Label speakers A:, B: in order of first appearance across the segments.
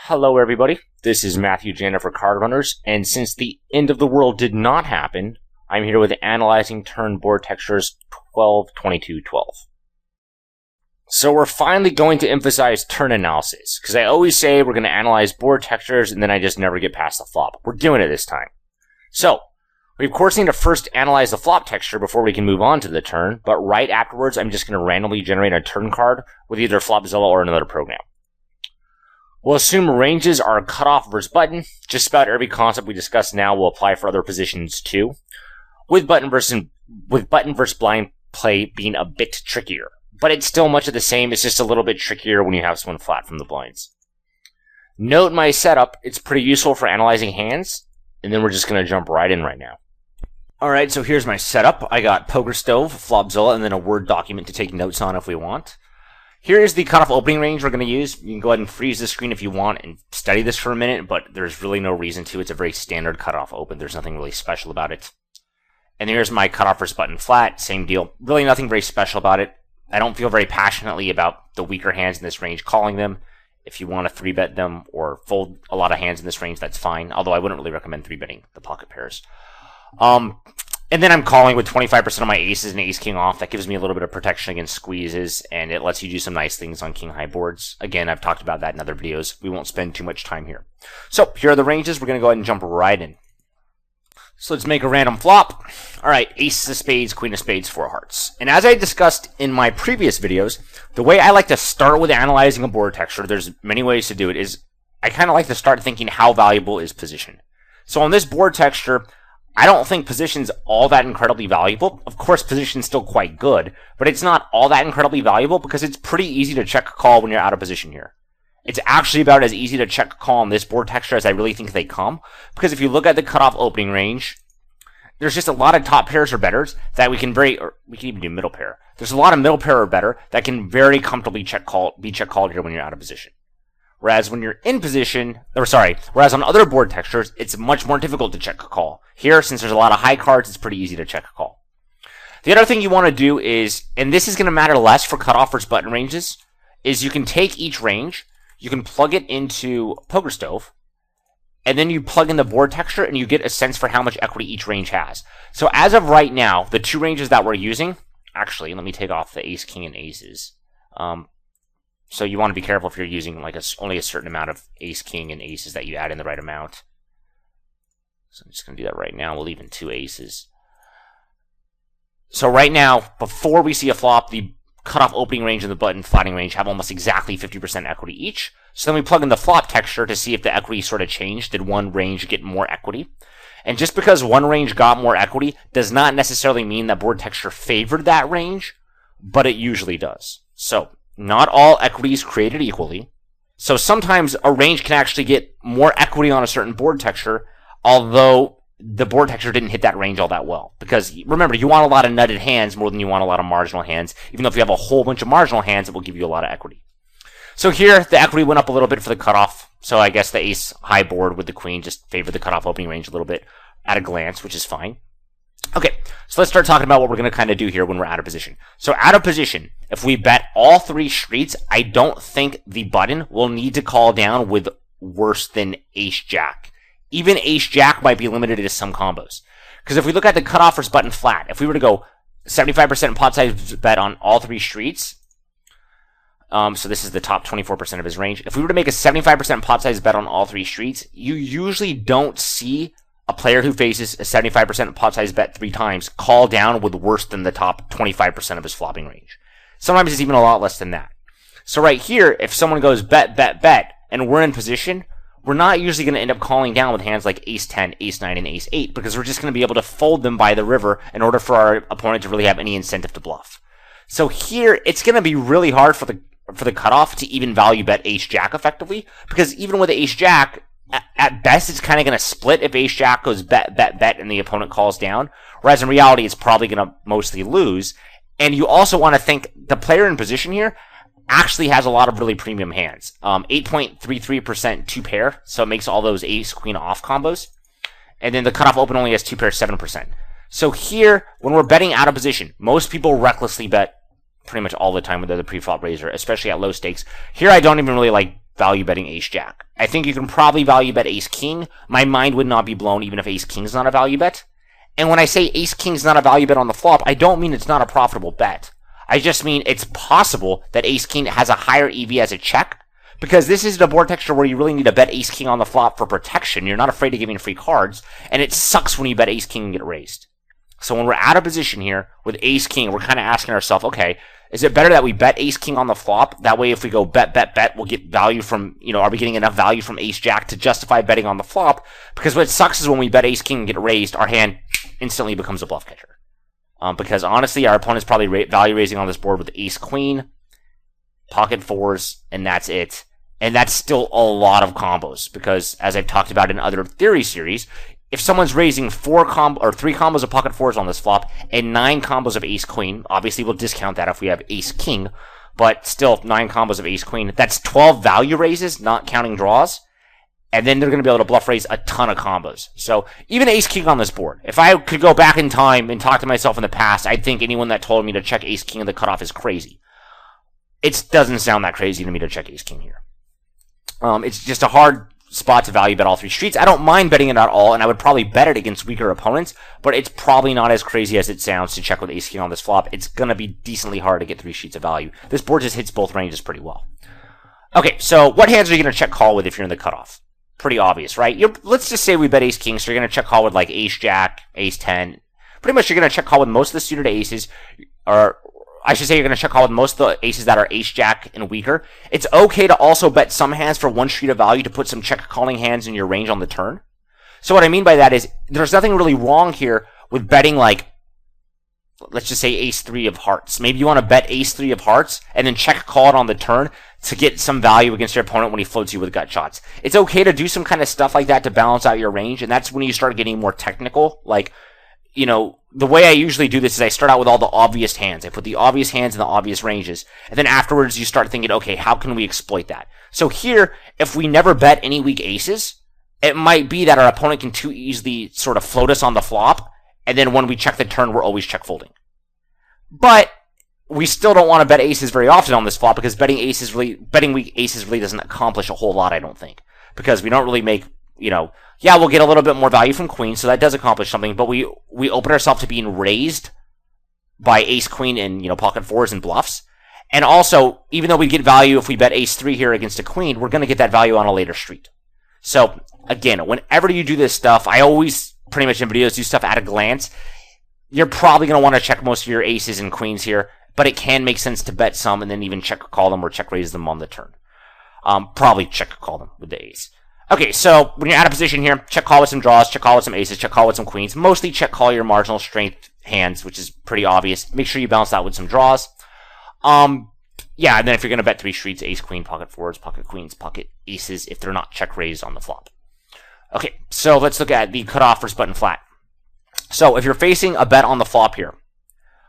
A: Hello everybody, this is Matthew Janda for Card Runners, and since the end of the world did not happen, I'm here with Analyzing Turn Board Textures 12-22-12. So we're finally going to emphasize turn analysis, because I always say we're going to analyze board textures and then I just never get past the flop. We're doing it this time. So, we of course need to first analyze the flop texture before we can move on to the turn, but right afterwards I'm just going to randomly generate a turn card with either Flopzilla or another program. We'll assume ranges are cutoff versus button. Just about every concept we discuss now will apply for other positions too, with button versus blind play being a bit trickier. But it's still much of the same, it's just a little bit trickier when you have someone flat from the blinds. Note my setup, it's pretty useful for analyzing hands, and then we're just going to jump right in right now. Alright, so here's my setup. I got Poker Stove, Flopzilla, and then a Word document to take notes on if we want. Here is the cutoff opening range we're going to use. You can go ahead and freeze the screen if you want and study this for a minute, but there's really no reason to. It's a very standard cutoff open. There's nothing really special about it. And here's my cutoff versus button flat. Same deal. Really nothing very special about it. I don't feel very passionately about the weaker hands in this range calling them. If you want to 3-bet them or fold a lot of hands in this range, that's fine. Although I wouldn't really recommend 3-betting the pocket pairs. And then I'm calling with 25% of my aces and ace-king off. That gives me a little bit of protection against squeezes, and it lets you do some nice things on king-high boards. Again, I've talked about that in other videos. We won't spend too much time here. So, here are the ranges. We're going to go ahead and jump right in. So let's make a random flop. Alright, ace of spades, queen of spades, 4 hearts. And as I discussed in my previous videos, the way I like to start with analyzing a board texture, there's many ways to do it, is I kind of like to start thinking how valuable is position. So on this board texture, I don't think position's all that incredibly valuable. Of course, position's still quite good, but it's not all that incredibly valuable because it's pretty easy to check a call when you're out of position here. It's actually about as easy to check a call on this board texture as I really think they come, because if you look at the cutoff opening range, there's just a lot of top pairs or betters that we can even do middle pair. There's a lot of middle pair or better that can very comfortably be check called here when you're out of position. Whereas when you're in position, whereas on other board textures, it's much more difficult to check a call. Here, since there's a lot of high cards, it's pretty easy to check a call. The other thing you want to do is, and this is going to matter less for cutoff versus button ranges, is you can take each range, you can plug it into Poker Stove, and then you plug in the board texture and you get a sense for how much equity each range has. So as of right now, the two ranges that we're using, actually, let me take off the ace, king, and aces. So you want to be careful if you're using like only a certain amount of ace, king, and aces that you add in the right amount. So I'm just going to do that right now. We'll leave in 2 aces. So right now, before we see a flop, the cutoff opening range and the button flatting range have almost exactly 50% equity each. So then we plug in the flop texture to see if the equity sort of changed. Did one range get more equity? And just because one range got more equity does not necessarily mean that board texture favored that range, but it usually does. So not all equity is created equally. So sometimes a range can actually get more equity on a certain board texture, although the board texture didn't hit that range all that well. Because remember, you want a lot of nutted hands more than you want a lot of marginal hands. Even though if you have a whole bunch of marginal hands, it will give you a lot of equity. So here, the equity went up a little bit for the cutoff. So I guess the ace high board with the queen just favored the cutoff opening range a little bit at a glance, which is fine. Okay, so let's start talking about what we're going to kind of do here when we're out of position. So out of position, if we bet all 3 streets, I don't think the button will need to call down with worse than ace-jack. Even ace-jack might be limited to some combos. Because if we look at the cutoff versus button flat, if we were to go 75% pot size bet on all 3 streets, so this is the top 24% of his range. If we were to make a 75% pot size bet on all 3 streets, you usually don't see a player who faces a 75% pot size bet 3 times call down with worse than the top 25% of his flopping range. Sometimes it's even a lot less than that. So right here, if someone goes bet, bet, bet, and we're in position, we're not usually going to end up calling down with hands like ace-10, ace-9, and ace-8, because we're just going to be able to fold them by the river in order for our opponent to really have any incentive to bluff. So here, it's going to be really hard for the cutoff to even value bet ace-jack effectively, because even with ace-jack, at best, it's kind of going to split if ace-jack goes bet, bet, bet, and the opponent calls down. Whereas in reality, it's probably going to mostly lose. And you also want to think the player in position here actually has a lot of really premium hands. 8.33% 2-pair, so it makes all those ace-queen off combos. And then the cutoff open only has 2-pair, 7%. So here, when we're betting out of position, most people recklessly bet pretty much all the time with the pre-flop raiser, especially at low stakes. Here, I don't even really like value betting ace jack. I think you can probably value bet ace king. My mind would not be blown even if ace king is not a value bet. And when I say ace king is not a value bet on the flop, I don't mean it's not a profitable bet. I just mean it's possible that ace king has a higher EV as a check, because this is the board texture where you really need to bet ace king on the flop for protection. You're not afraid of giving free cards, and it sucks when you bet ace king and get raised. So when we're out of position here with ace king, we're kind of asking ourselves, okay, is it better that we bet ace king on the flop? That way, if we go bet, we'll get value from, are we getting enough value from ace jack to justify betting on the flop? Because what sucks is when we bet ace king and get raised, our hand instantly becomes a bluff catcher. Because honestly, our opponent's probably value raising on this board with ace queen, pocket fours, and that's it. And that's still a lot of combos, because as I've talked about in other theory series, if someone's raising 3 combos of pocket fours on this flop and 9 combos of ace queen, obviously we'll discount that if we have ace king, but still 9 combos of ace queen, that's 12 value raises, not counting draws, and then they're going to be able to bluff raise a ton of combos. So even ace king on this board, if I could go back in time and talk to myself in the past, I'd think anyone that told me to check ace king in the cutoff is crazy. It doesn't sound that crazy to me to check ace king here. It's just a hard spot to value bet all 3 streets. I don't mind betting it at all, and I would probably bet it against weaker opponents, but it's probably not as crazy as it sounds to check with ace king on this flop. It's going to be decently hard to get 3 sheets of value. This board just hits both ranges pretty well. Okay, so what hands are you going to check call with if you're in the cutoff? Pretty obvious, right? Let's just say we bet ace king, so you're going to check call with like ace jack, ace 10. Pretty much you're going to check call with most of the suited aces, or I should say you're going to check call with most of the aces that are ace jack and weaker. It's okay to also bet some hands for 1 street of value to put some check calling hands in your range on the turn. So what I mean by that is there's nothing really wrong here with betting like, let's just say ace 3 of hearts. Maybe you want to bet ace 3 of hearts and then check call it on the turn to get some value against your opponent when he floats you with gut shots. It's okay to do some kind of stuff like that to balance out your range, and that's when you start getting more technical. Like, the way I usually do this is I start out with all the obvious hands. I put the obvious hands in the obvious ranges. And then afterwards you start thinking, okay, how can we exploit that? So here, if we never bet any weak aces, it might be that our opponent can too easily sort of float us on the flop. And then when we check the turn, we're always check folding. But we still don't want to bet aces very often on this flop, because betting weak aces really doesn't accomplish a whole lot, I don't think. Because we don't really make, yeah, we'll get a little bit more value from queen, so that does accomplish something, but we open ourselves to being raised by ace queen and, pocket fours and bluffs. And also, even though we get value if we bet ace 3 here against a queen, we're going to get that value on a later street. So, again, whenever you do this stuff, I always, pretty much in videos, do stuff at a glance. You're probably going to want to check most of your aces and queens here, but it can make sense to bet some and then even check call them or check raise them on the turn. Probably check call them with the ace. Okay, so when you're out of position here, check call with some draws, check call with some aces, check call with some queens. Mostly check call your marginal strength hands, which is pretty obvious. Make sure you balance that with some draws. Yeah, and then if you're going to bet 3 streets, ace, queen, pocket fours, pocket queens, pocket aces, if they're not check raised on the flop. Okay, so let's look at the cutoff versus button flat. So if you're facing a bet on the flop here,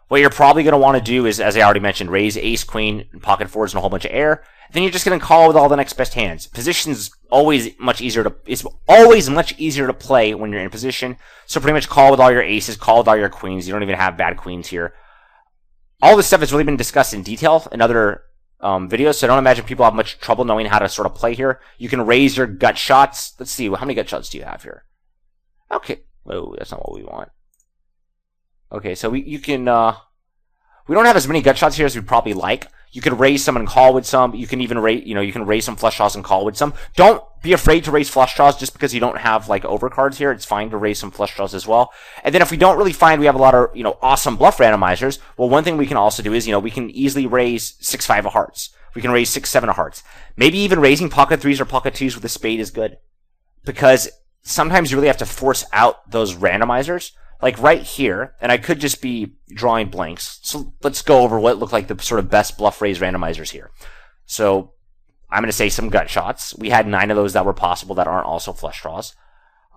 A: what you're probably going to want to do is, as I already mentioned, raise ace, queen, pocket fours, and a whole bunch of air. Then you're just going to call with all the next best hands. Position's always much easier to play when you're in position. So pretty much call with all your aces, call with all your queens. You don't even have bad queens here. All this stuff has really been discussed in detail in other videos, so I don't imagine people have much trouble knowing how to sort of play here. You can raise your gut shots. Let's see, how many gut shots do you have here? Okay. Oh, that's not what we want. Okay, so we don't have as many gut shots here as we'd probably like. You could raise some and call with some. You can even raise, you can raise some flush draws and call with some. Don't be afraid to raise flush draws just because you don't have like overcards here. It's fine to raise some flush draws as well. And then if we don't really find we have a lot of, awesome bluff randomizers, well, one thing we can also do is, we can easily raise 6-5 of hearts. We can raise 6-7 of hearts. Maybe even raising pocket 3s or pocket 2s with a spade is good, because sometimes you really have to force out those randomizers. Like right here, and I could just be drawing blanks. So let's go over what look like the sort of best bluff raise randomizers here. So I'm going to say some gut shots. We had 9 of those that were possible that aren't also flush draws.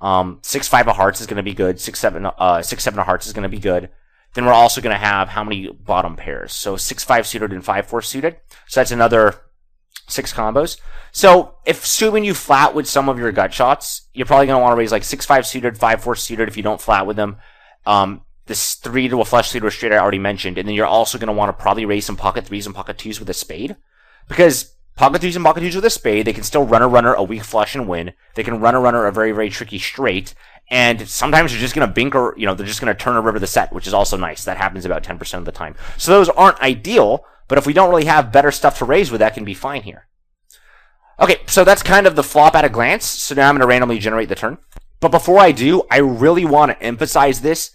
A: 6-5 of hearts is going to be good. 6-7 of hearts is going to be good. Then we're also going to have how many bottom pairs? So 6-5 suited and 5-4 suited. So that's another 6 combos. So if assuming you flat with some of your gut shots, you're probably going to want to raise like 6-5 suited, 5-4 suited if you don't flat with them. This 3 to a flush, 3 to a straight I already mentioned. And then you're also going to want to probably raise some pocket 3s and pocket 2s with a spade. Because Pocket twos and pocket twos with a spade. They can still run a weak flush and win. They can run a very, very tricky straight. And sometimes they're just going to bink or, they're just going to turn a river the set, which is also nice. That happens about 10% of the time. So those aren't ideal, but if we don't really have better stuff to raise with, that can be fine here. Okay, so that's kind of the flop at a glance. So now I'm going to randomly generate the turn. But before I do, I really want to emphasize this.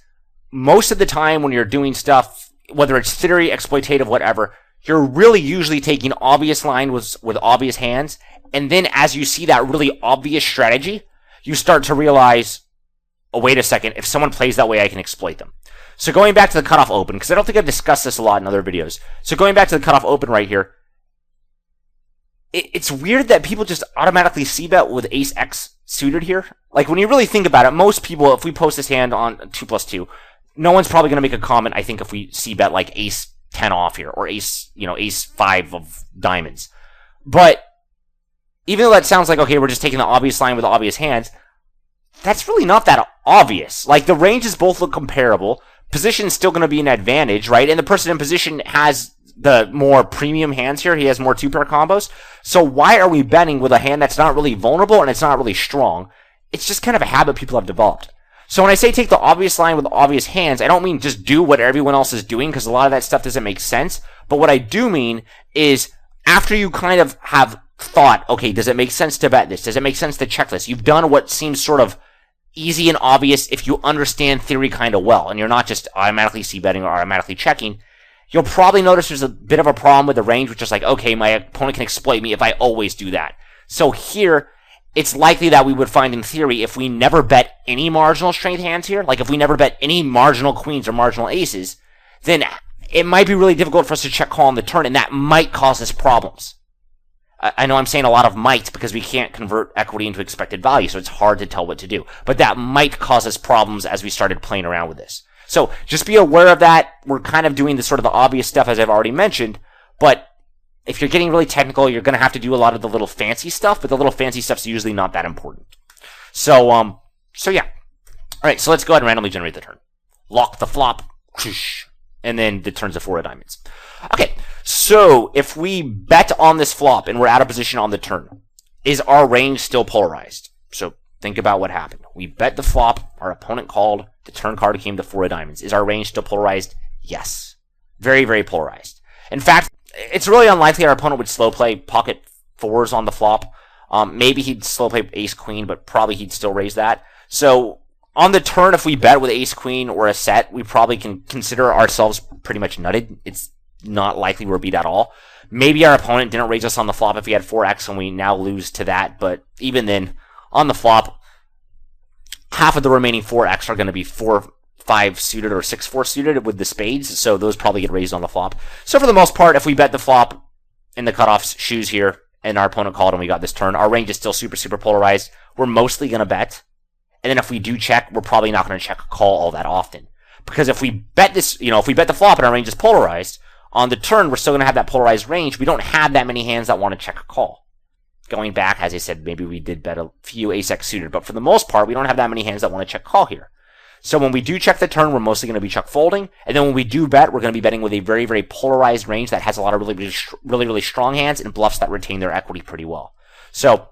A: Most of the time when you're doing stuff, whether it's theory, exploitative, whatever, you're really usually taking obvious lines with obvious hands. And then as you see that really obvious strategy, you start to realize, oh, wait a second, if someone plays that way, I can exploit them. So going back to the cutoff open, because I don't think I've discussed this a lot in other videos. So going back to the cutoff open right here, it's weird that people just automatically c-bet with ace X suited here. Like, when you really think about it, most people, if we post this hand on 2+2, no one's probably going to make a comment, I think, if we c-bet like ace 10 off here, or ace 5 of diamonds. But even though that sounds like, okay, we're just taking the obvious line with the obvious hands, that's really not that obvious. Like, the ranges both look comparable. Position's still going to be an advantage, right? And the person in position has the more premium hands here. He has more two-pair combos. So why are we betting with a hand that's not really vulnerable and it's not really strong? It's just kind of a habit people have developed. So when I say take the obvious line with the obvious hands, I don't mean just do what everyone else is doing, because a lot of that stuff doesn't make sense. But what I do mean is, after you kind of have thought, okay, does it make sense to bet this? Does it make sense to check this? You've done what seems sort of easy and obvious if you understand theory kind of well, and you're not just automatically c-betting or automatically checking. You'll probably notice there's a bit of a problem with the range, which is like, okay, my opponent can exploit me if I always do that. So here, it's likely that we would find in theory, if we never bet any marginal strength hands here, like if we never bet any marginal queens or marginal aces, then it might be really difficult for us to check call on the turn, and that might cause us problems. I know I'm saying a lot of might because we can't convert equity into expected value, so it's hard to tell what to do. But that might cause us problems as we started playing around with this. So just be aware of that. We're kind of doing the sort of the obvious stuff, as I've already mentioned, but if you're getting really technical, you're going to have to do a lot of the little fancy stuff, but the little fancy stuff's usually not that important. So yeah. All right, so let's go ahead and randomly generate the turn. Lock the flop, and then the turn's a 4 of diamonds. Okay, so if we bet on this flop and we're out of position on the turn, is our range still polarized? So think about what happened. We bet the flop, our opponent called, the turn card came to 4 of diamonds. Is our range still polarized? Yes. Very, very polarized. In fact, it's really unlikely our opponent would slow play pocket 4s on the flop. Maybe he'd slow play ace queen, but probably he'd still raise that. So on the turn, if we bet with ace queen or a set, we probably can consider ourselves pretty much nutted. It's not likely we're beat at all. Maybe our opponent didn't raise us on the flop if he had 4x and we now lose to that, but even then, on the flop, half of the remaining 4x are going to be 4-5 suited or 6-4 suited with the spades, so those probably get raised on the flop. So for the most part, if we bet the flop in the cutoff's shoes here, and our opponent called and we got this turn, our range is still super, super polarized. We're mostly going to bet. And then if we do check, we're probably not going to check call all that often. Because if we bet this, if we bet the flop and our range is polarized, on the turn, we're still going to have that polarized range. We don't have that many hands that want to check a call. Going back, as I said, maybe we did bet a few ace-x suited, but for the most part, we don't have that many hands that want to check call here. So when we do check the turn, we're mostly going to be check folding, and then when we do bet, we're going to be betting with a very, very polarized range that has a lot of really strong hands and bluffs that retain their equity pretty well. So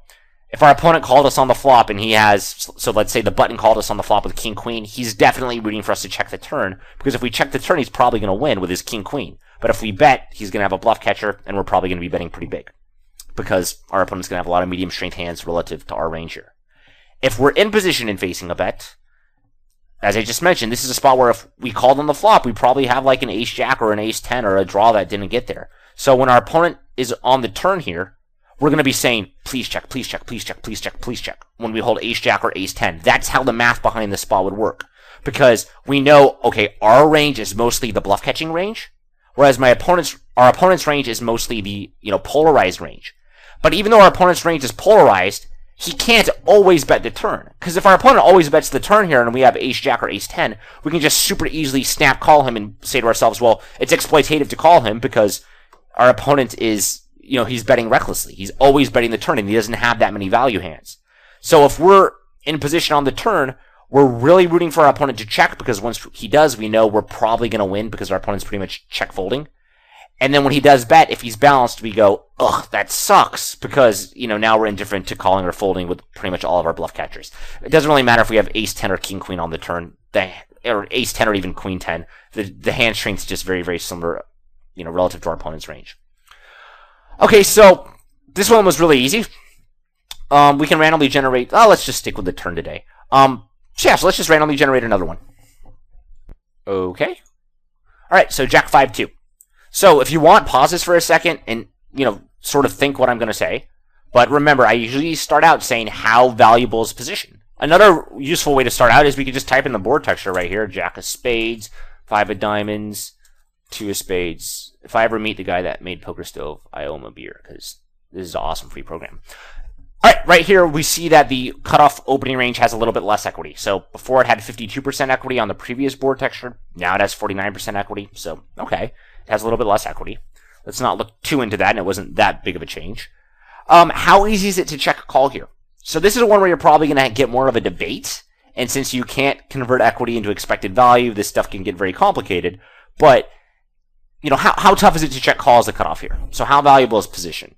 A: if our opponent called us on the flop and he has, so let's say the button called us on the flop with king-queen, he's definitely rooting for us to check the turn, because if we check the turn, he's probably going to win with his king-queen. But if we bet, he's going to have a bluff catcher, and we're probably going to be betting pretty big, because our opponent's going to have a lot of medium strength hands relative to our range here. If we're in position and facing a bet, as I just mentioned, this is a spot where if we called on the flop, we probably have like an ace-jack or an ace-10 or a draw that didn't get there. So when our opponent is on the turn here, we're going to be saying, please check, please check, please check, please check, please check, when we hold ace-jack or ace-10. That's how the math behind this spot would work. Because we know, okay, our range is mostly the bluff-catching range, whereas our opponent's range is mostly the, polarized range. But even though our opponent's range is polarized, he can't always bet the turn. Because if our opponent always bets the turn here and we have ace-jack or ace-10, we can just super easily snap call him and say to ourselves, well, it's exploitative to call him because our opponent is, he's betting recklessly. He's always betting the turn and he doesn't have that many value hands. So if we're in position on the turn, we're really rooting for our opponent to check, because once he does, we know we're probably going to win because our opponent's pretty much check folding. And then when he does bet, if he's balanced, we go, ugh, that sucks, because, now we're indifferent to calling or folding with pretty much all of our bluff catchers. It doesn't really matter if we have ace 10 or king queen on the turn, or ace 10 or even queen 10. The hand strength's just very, very similar, relative to our opponent's range. Okay, so this one was really easy. We can randomly generate, let's just stick with the turn today. So let's just randomly generate another one. Okay. Alright, so Jack 5-2. So if you want, pause this for a second and, sort of think what I'm going to say. But remember, I usually start out saying how valuable is position. Another useful way to start out is we could just type in the board texture right here. Jack of spades, 5 of diamonds, 2 of spades. If I ever meet the guy that made Poker Stove, I owe him a beer because this is an awesome free program. Alright, right here we see that the cutoff opening range has a little bit less equity. So before it had 52% equity on the previous board texture. Now it has 49% equity. So, okay. It has a little bit less equity. Let's not look too into that, and it wasn't that big of a change. How easy is it to check a call here? So this is one where you're probably going to get more of a debate, and since you can't convert equity into expected value, this stuff can get very complicated. But, how tough is it to check calls the cutoff here? So how valuable is position?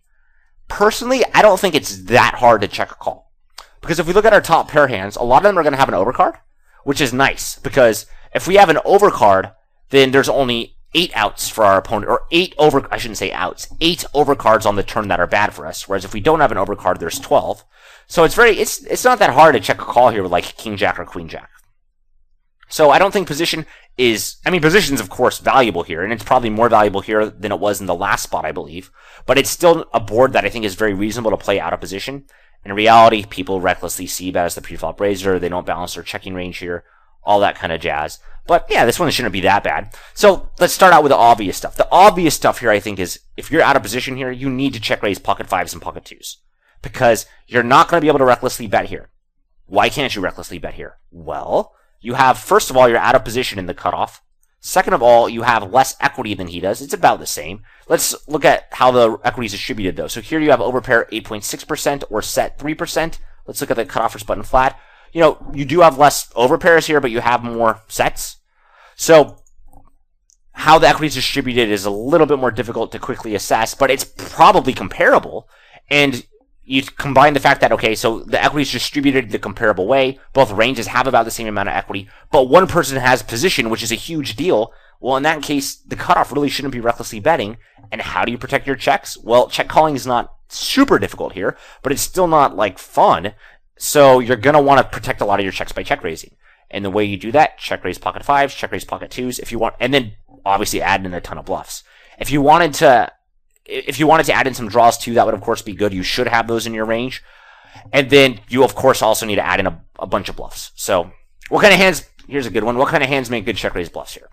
A: Personally, I don't think it's that hard to check a call. Because if we look at our top pair hands, a lot of them are going to have an overcard, which is nice, because if we have an overcard, then there's only 8 outs for our opponent, or 8 overcards on the turn that are bad for us. Whereas if we don't have an overcard, there's 12. So it's not that hard to check a call here with like King Jack or Queen Jack. So I don't think position's of course valuable here, and it's probably more valuable here than it was in the last spot, I believe. But it's still a board that I think is very reasonable to play out of position. In reality, people recklessly c-bet as the preflop raiser. They don't balance their checking range here. All that kind of jazz. But yeah, this one shouldn't be that bad. So let's start out with the obvious stuff. The obvious stuff here, I think, is if you're out of position here, you need to check raise pocket 5s and pocket 2s. Because you're not going to be able to recklessly bet here. Why can't you recklessly bet here? Well, you have, first of all, you're out of position in the cutoff. Second of all, you have less equity than he does. It's about the same. Let's look at how the equity is distributed, though. So here you have overpair 8.6% or set 3%. Let's look at the cutoff for button flat. You do have less overpairs here, but you have more sets. So how the equity is distributed is a little bit more difficult to quickly assess, but it's probably comparable. And you combine the fact that, okay, so the equity is distributed the comparable way. Both ranges have about the same amount of equity, but one person has position, which is a huge deal. Well, in that case, the cutoff really shouldn't be recklessly betting. And how do you protect your checks? Well, check calling is not super difficult here, but it's still not, fun. So you're going to want to protect a lot of your checks by check raising. And the way you do that, check raise pocket 5s, check raise pocket 2s, if you want, and then obviously add in a ton of bluffs. If you wanted to add in some draws too, that would of course be good. You should have those in your range. And then you of course also need to add in a bunch of bluffs. So what kind of hands, here's a good one. What kind of hands make good check raise bluffs here?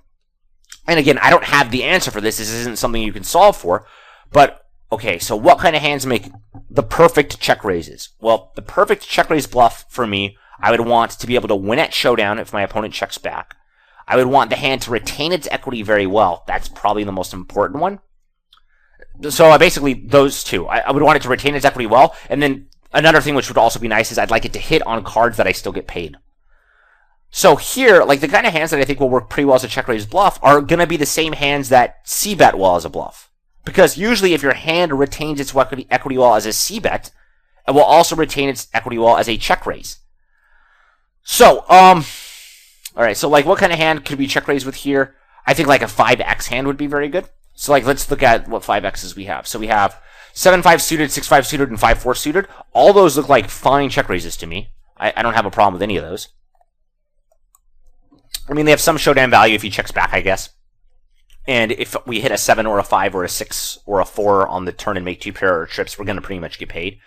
A: And again, I don't have the answer for this. This isn't something you can solve for, but okay, so what kind of hands make the perfect check raises? Well, the perfect check raise bluff for me, I would want to be able to win at showdown if my opponent checks back. I would want the hand to retain its equity very well. That's probably the most important one. So basically those two. I would want it to retain its equity well. And then another thing which would also be nice is I'd like it to hit on cards that I still get paid. So here, the kind of hands that I think will work pretty well as a check raise bluff are going to be the same hands that c-bet well as a bluff. Because usually if your hand retains its equity well as a c-bet, it will also retain its equity well as a check raise. So, alright, so what kind of hand could we check raise with here? I think a 5x hand would be very good. So let's look at what 5x's we have. So we have 7-5 suited, 6-5 suited, and 5-4 suited. All those look like fine check raises to me. I don't have a problem with any of those. They have some showdown value if he checks back, I guess. And if we hit a 7 or a 5 or a 6 or a 4 on the turn and make 2 pair trips, we're going to pretty much get paid.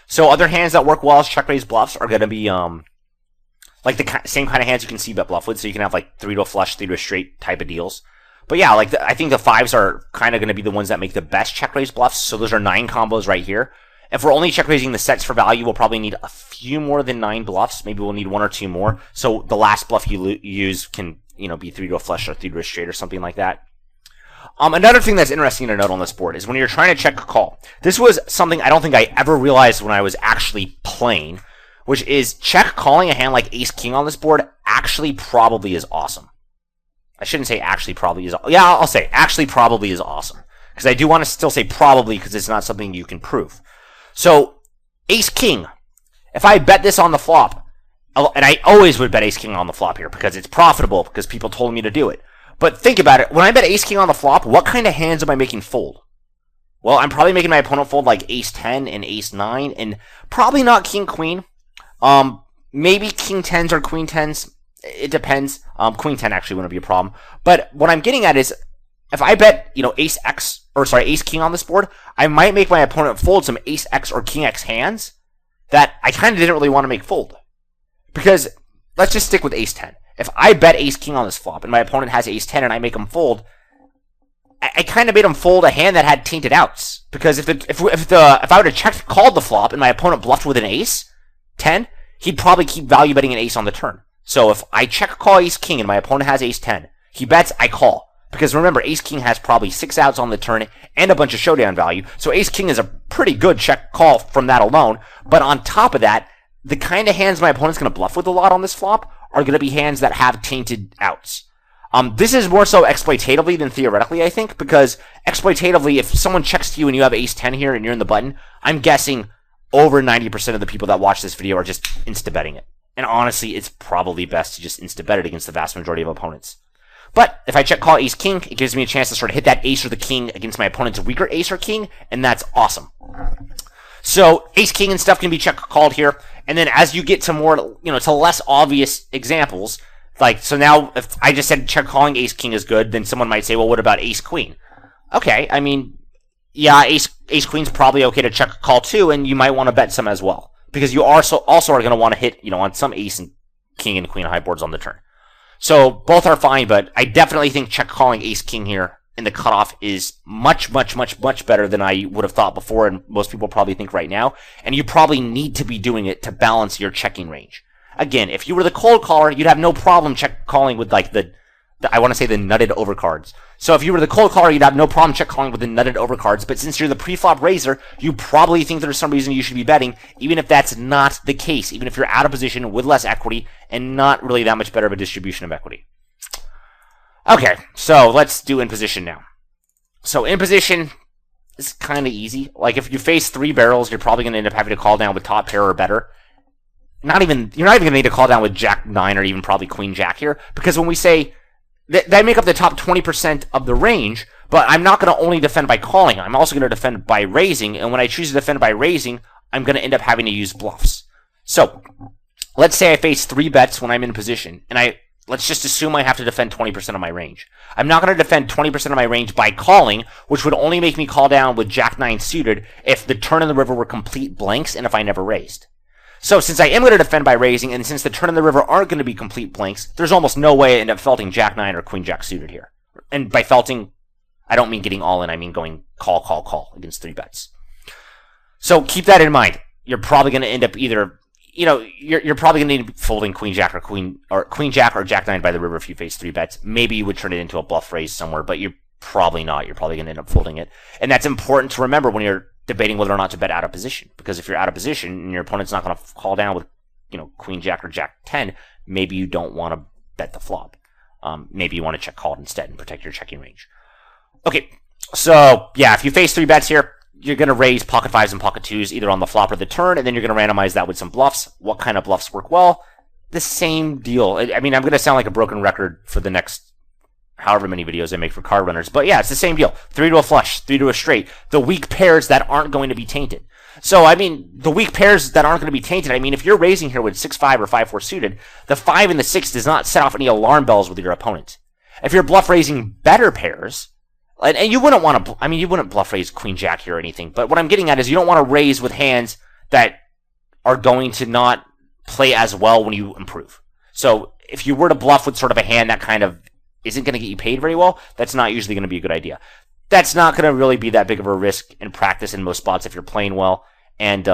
A: So other hands that work well as check raise bluffs are going to be the same kind of hands you can c-bet bluff with. So you can have 3 to a flush, 3 to a straight type of deals. But yeah, I think the 5s are kind of going to be the ones that make the best check raise bluffs. So those are 9 combos right here. If we're only check raising the sets for value, we'll probably need a few more than 9 bluffs. Maybe we'll need 1 or 2 more. So the last bluff you use can, be 3 to a flush or 3 to a straight or something like that. Another thing that's interesting to note on this board is when you're trying to check a call. This was something I don't think I ever realized when I was actually playing, which is check calling a hand like ace-king on this board actually probably is awesome. I shouldn't say actually probably is. Yeah, I'll say actually probably is awesome. because I do want to still say probably because it's not something you can prove. So ace-king, if I bet this on the flop, and I always would bet ace-king on the flop here because it's profitable because people told me to do it. But think about it. When I bet ace-king on the flop, what kind of hands am I making fold? Well, I'm probably making my opponent fold like ace-10 and ace-9, and probably not king-queen. Maybe king-10s or queen-10s. It depends. Queen-10 actually wouldn't be a problem. But what I'm getting at is, if I bet, ace-king on this board, I might make my opponent fold some ace-x or king-x hands that I kind of didn't really want to make fold. Because, let's just stick with ace-10. If I bet ace-king on this flop, and my opponent has ace-10, and I make him fold, I kind of made him fold a hand that had tainted outs. Because if I would have checked called the flop, and my opponent bluffed with an ace-10, he'd probably keep value betting an ace on the turn. So if I check call ace-king, and my opponent has ace-10, he bets, I call. Because remember, ace-king has probably 6 outs on the turn, and a bunch of showdown value, so ace-king is a pretty good check call from that alone. But on top of that, the kind of hands my opponent's going to bluff with a lot on this flop are going to be hands that have tainted outs. This is more so exploitatively than theoretically, I think, because exploitatively, if someone checks to you and you have ace-10 here and you're in the button, I'm guessing over 90% of the people that watch this video are just insta-betting it. And honestly, it's probably best to just insta-bet it against the vast majority of opponents. But if I check call ace-king, it gives me a chance to sort of hit that ace or the king against my opponent's weaker ace or king, and that's awesome. So ace-king and stuff can be check called here. And then as you get to more, to less obvious examples, like, so now if I just said check calling ace-king is good, then someone might say, well, what about ace-queen? Okay, I mean, yeah, ace-queen's probably okay to check call too, and you might want to bet some as well. Because you also are going to want to hit, on some ace and king and queen high boards on the turn. So both are fine, but I definitely think check calling ace-king here in the cutoff is much, much, much, much better than I would have thought before, and most people probably think right now. And you probably need to be doing it to balance your checking range. Again, if you were the cold caller, you'd have no problem check calling with like the I want to say the nutted overcards. So if you were the cold caller, you'd have no problem check calling with the nutted overcards. But since you're the pre-flop raiser, you probably think there's some reason you should be betting, even if that's not the case, even if you're out of position with less equity and not really that much better of a distribution of equity. Okay, so let's do in position now. So in position is kind of easy. Like if you face 3 barrels, you're probably going to end up having to call down with top pair or better. You're not even going to need to call down with Jack 9 or even probably Queen Jack here, because when we say they make up the top 20% of the range, but I'm not going to only defend by calling. I'm also going to defend by raising, and when I choose to defend by raising, I'm going to end up having to use bluffs. So let's say I face 3 bets when I'm in position, and let's just assume I have to defend 20% of my range. I'm not going to defend 20% of my range by calling, which would only make me call down with Jack 9 suited if the turn and the river were complete blanks and if I never raised. So since I am going to defend by raising, and since the turn and the river aren't going to be complete blanks, there's almost no way I end up felting Jack 9 or Queen Jack suited here. And by felting, I don't mean getting all in, I mean going call, call, call against 3 bets. So keep that in mind. You're probably going to end up either, you're probably going to end up folding Queen Jack or Queen Jack or Jack 9 by the river if you face 3 bets. Maybe you would turn it into a bluff raise somewhere, but you're probably not. You're probably going to end up folding it. And that's important to remember when you're debating whether or not to bet out of position, because if you're out of position and your opponent's not going to call down with Queen Jack or Jack 10, maybe you don't want to bet the flop. Maybe you want to check call instead and protect your checking range. Okay, so yeah, if you face 3 bets here, you're going to raise pocket 5s and pocket 2s either on the flop or the turn, and then you're going to randomize that with some bluffs. What kind of bluffs work well? The same deal. I mean, I'm going to sound like a broken record for the next however many videos I make for card runners. But yeah, it's the same deal. 3 to a flush, 3 to a straight. The weak pairs that aren't going to be tainted. So, I mean, the weak pairs that aren't going to be tainted, I mean, if you're raising here with 6-5 or 5-4 suited, the 5 and the 6 does not set off any alarm bells with your opponent. If you're bluff raising better pairs, and you wouldn't want to, you wouldn't bluff raise Queen Jack here or anything, but what I'm getting at is you don't want to raise with hands that are going to not play as well when you improve. So, if you were to bluff with sort of a hand that kind of isn't going to get you paid very well, that's not usually going to be a good idea. That's not going to really be that big of a risk in practice in most spots if you're playing well. And,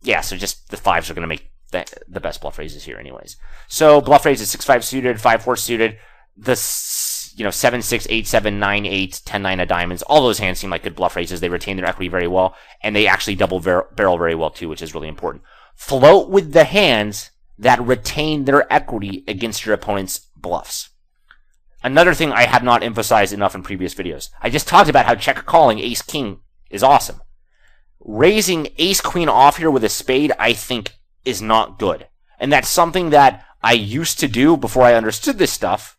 A: yeah, so just the 5s are going to make the best bluff raises here anyways. So bluff raise is 6-5 suited, 5-4 suited, the 7-6, 8-7, 9-8, 10-9 of diamonds. All those hands seem like good bluff raises. They retain their equity very well, and they actually double barrel very well too, which is really important. Float with the hands that retain their equity against your opponent's bluffs. another thing I have not emphasized enough in previous videos. I just talked about how check calling ace-king is awesome. Raising ace-queen off here with a spade, I think, is not good. And that's something that I used to do before I understood this stuff,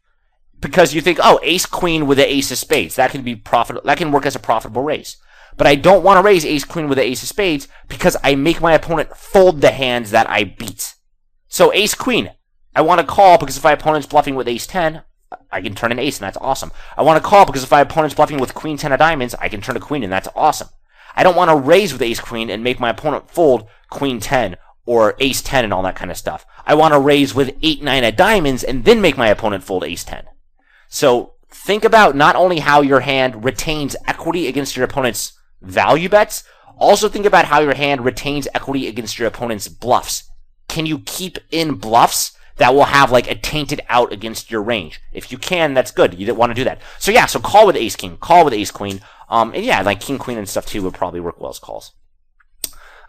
A: because you think, oh, ace-queen with the ace of spades, that can work as a profitable raise. But I don't want to raise ace-queen with the ace of spades because I make my opponent fold the hands that I beat. So ace-queen, I want to call because if my opponent's bluffing with ace-10, I can turn an ace, and that's awesome. I want to call because if my opponent's bluffing with queen-10 of diamonds, I can turn a queen, and that's awesome. I don't want to raise with ace-queen and make my opponent fold queen-10 or ace-10 and all that kind of stuff. I want to raise with 8-9 of diamonds and then make my opponent fold ace-10. So think about not only how your hand retains equity against your opponent's value bets, also think about how your hand retains equity against your opponent's bluffs. Can you keep in bluffs that will have like a tainted out against your range? If you can, that's good. You don't want to do that. So yeah, so call with ace-king, call with ace-queen. And yeah, like king-queen and stuff too would probably work well as calls.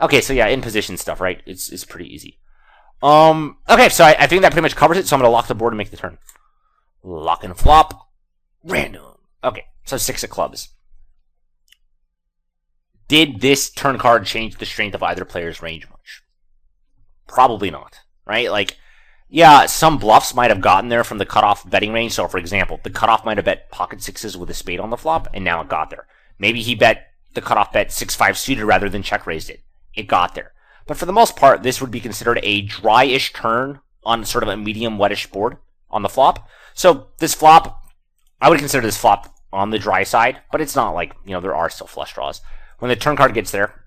A: Okay, so yeah, in position stuff, right? It's pretty easy. Okay, so I think that pretty much covers it, so I'm going to lock the board and make the turn. Lock and flop. Random. Okay, so 6 of clubs. Did this turn card change the strength of either player's range much? Probably not, right? Like, yeah, some bluffs might have gotten there from the cutoff betting range. So, for example, the cutoff might have bet pocket sixes with a spade on the flop, and now it got there. Maybe he bet the cutoff bet 6-5 suited rather than check raised it. It got there. But for the most part, this would be considered a dry-ish turn on sort of a medium wettish board on the flop. So this flop, I would consider this flop on the dry side, but it's not like, you know, there are still flush draws. When the turn card gets there,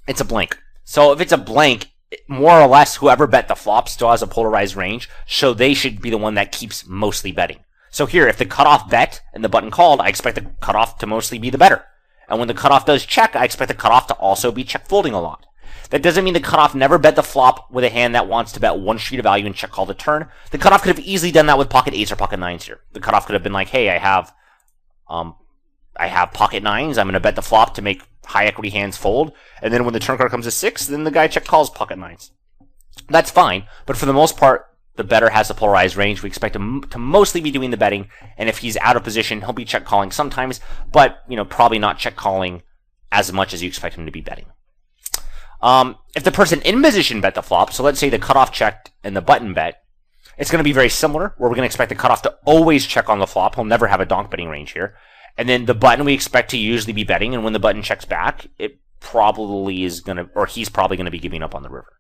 A: it's a blank. So if it's a blank, more or less whoever bet the flop still has a polarized range, so they should be the one that keeps mostly betting. So here, if the cutoff bet and the button called, I expect the cutoff to mostly be the better. And when the cutoff does check, I expect the cutoff to also be check folding a lot. That doesn't mean the cutoff never bet the flop with a hand that wants to bet one street of value and check call the turn. The cutoff could have easily done that with pocket 8s or pocket 9s here. The cutoff could have been like, hey, I have pocket 9s, I'm going to bet the flop to make high equity hands fold, and then when the turn card comes to 6, then the guy check calls pocket 9s. That's fine, but for the most part, the better has the polarized range. We expect him to mostly be doing the betting, and if he's out of position, he'll be check calling sometimes, but, you know, probably not check calling as much as you expect him to be betting. If the person in position bet the flop, so let's say the cutoff checked and the button bet, it's going to be very similar, where we're going to expect the cutoff to always check on the flop. He'll never have a donk betting range here. And then the button we expect to usually be betting, and when the button checks back, it probably is going to, or he's probably going to be giving up on the river.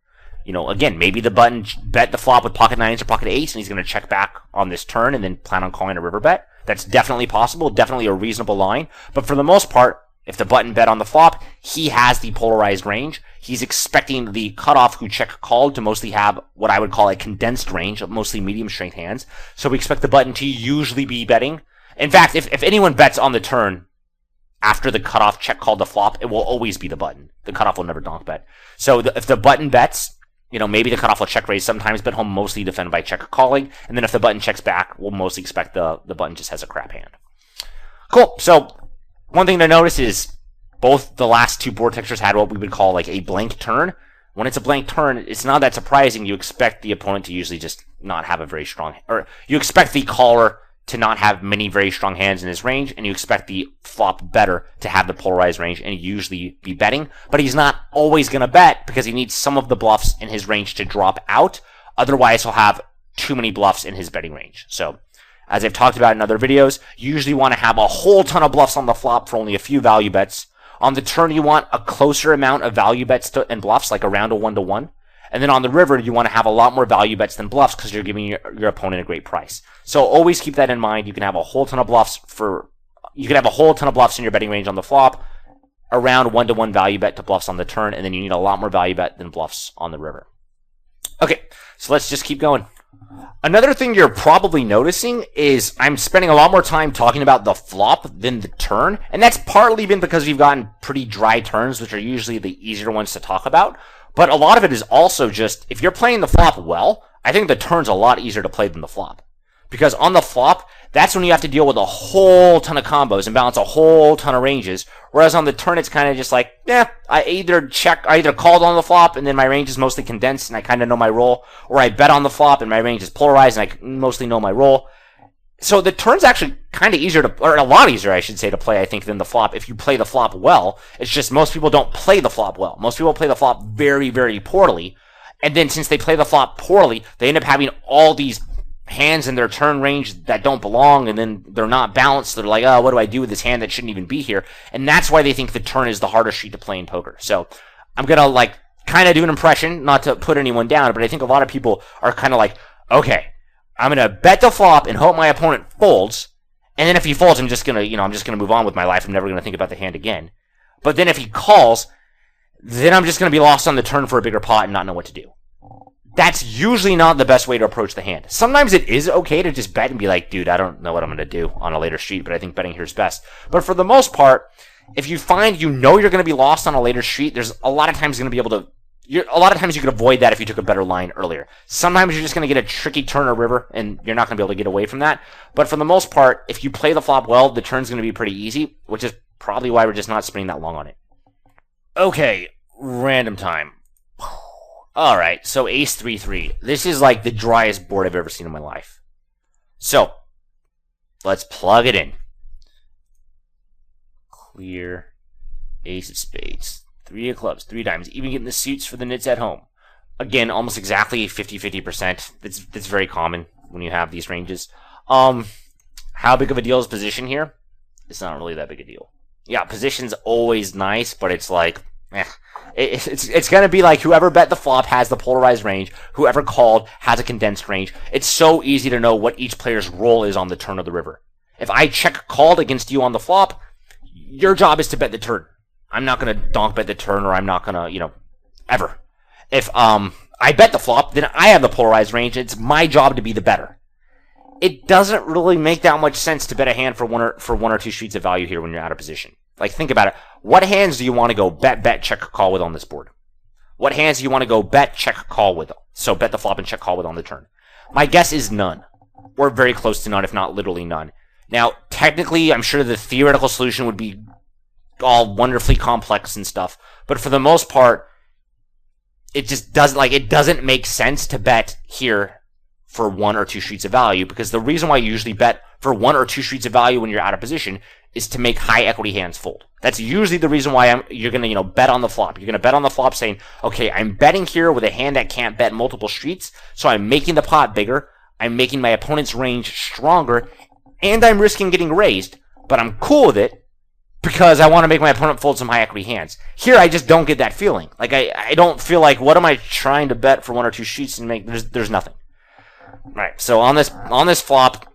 A: You know, again, maybe the button bet the flop with pocket 9s or pocket 8s, and he's going to check back on this turn and then plan on calling a river bet. That's definitely possible, definitely a reasonable line. But for the most part, if the button bet on the flop, he has the polarized range. He's expecting the cutoff who check called to mostly have what I would call a condensed range of mostly medium strength hands. So we expect the button to usually be betting. In fact, if anyone bets on the turn after the cutoff check called the flop, it will always be the button. The cutoff will never donk bet. So if the button bets, you know, maybe the cutoff will check raise sometimes, but he'll mostly defend by check calling. And then if the button checks back, we'll mostly expect the button just has a crap hand. Cool. So one thing to notice is both the last two board textures had what we would call like a blank turn. When it's a blank turn, it's not that surprising. You expect the opponent to usually just not have a very strong, or you expect the caller to not have many very strong hands in his range, and you expect the flop better to have the polarized range and usually be betting. But he's not always going to bet because he needs some of the bluffs in his range to drop out. Otherwise, he'll have too many bluffs in his betting range. So, as I've talked about in other videos, you usually want to have a whole ton of bluffs on the flop for only a few value bets. On the turn, you want a closer amount of value bets and bluffs, like around a 1-to-1. And then on the river, you want to have a lot more value bets than bluffs because you're giving your opponent a great price. So always keep that in mind. You can have a whole ton of bluffs in your betting range on the flop, around 1-to-1 value bet to bluffs on the turn, and then you need a lot more value bet than bluffs on the river. Okay, so let's just keep going. Another thing you're probably noticing is I'm spending a lot more time talking about the flop than the turn, and that's partly been because we've gotten pretty dry turns, which are usually the easier ones to talk about. But a lot of it is also just, if you're playing the flop well, I think the turn's a lot easier to play than the flop. Because on the flop, that's when you have to deal with a whole ton of combos and balance a whole ton of ranges. Whereas on the turn, it's kind of just like, I either called on the flop and then my range is mostly condensed and I kind of know my role, or I bet on the flop and my range is polarized and I mostly know my role. So the turn's actually kind of easier to, or a lot easier, I should say, to play, I think, than the flop if you play the flop well. It's just most people don't play the flop well. Most people play the flop very, very poorly. And then since they play the flop poorly, they end up having all these hands in their turn range that don't belong, and then they're not balanced. They're like, oh, what do I do with this hand that shouldn't even be here? And that's why they think the turn is the hardest street to play in poker. So I'm going to kind of do an impression, not to put anyone down, but I think a lot of people are kind of like, okay, I'm going to bet the flop and hope my opponent folds. And then if he folds, I'm just going to move on with my life. I'm never going to think about the hand again. But then if he calls, then I'm just going to be lost on the turn for a bigger pot and not know what to do. That's usually not the best way to approach the hand. Sometimes it is okay to just bet and be like, dude, I don't know what I'm going to do on a later street, but I think betting here is best. But for the most part, if you find you're going to be lost on a later street, there's a lot of times going to be able to. A lot of times you could avoid that if you took a better line earlier. Sometimes you're just going to get a tricky turn or river, and you're not going to be able to get away from that. But for the most part, if you play the flop well, the turn's going to be pretty easy, which is probably why we're just not spending that long on it. Okay, random time. Alright, so ace 3-3. This is like the driest board I've ever seen in my life. So, let's plug it in. Clear. Ace of spades. 3 of clubs, 3 diamonds. Even getting the suits for the nits at home. Again, almost exactly 50-50%. That's very common when you have these ranges. How big of a deal is position here? It's not really that big a deal. Yeah, position's always nice, but it's like, It's going to be like whoever bet the flop has the polarized range, whoever called has a condensed range. It's so easy to know what each player's role is on the turn of the river. If I check called against you on the flop, your job is to bet the turn. I'm not going to donk bet the turn, or I'm not going to, ever. If I bet the flop, then I have the polarized range. It's my job to be the better. It doesn't really make that much sense to bet a hand for one or two streets of value here when you're out of position. Like, think about it. What hands do you want to go bet, check, call with on this board? What hands do you want to go bet, check, call with? So bet the flop and check call with on the turn. My guess is none. Or very close to none, if not literally none. Now, technically, I'm sure the theoretical solution would be all wonderfully complex and stuff. But for the most part, it just doesn't make sense to bet here for one or two streets of value, because the reason why you usually bet for one or two streets of value when you're out of position is to make high equity hands fold. That's usually the reason why you're going to, bet on the flop. You're going to bet on the flop saying, okay, I'm betting here with a hand that can't bet multiple streets, so I'm making the pot bigger, I'm making my opponent's range stronger, and I'm risking getting raised, but I'm cool with it because I want to make my opponent fold some high equity hands. Here, I just don't get that feeling. Like, I don't feel like, what am I trying to bet for one or two streets and make? There's nothing. All right, so on this flop,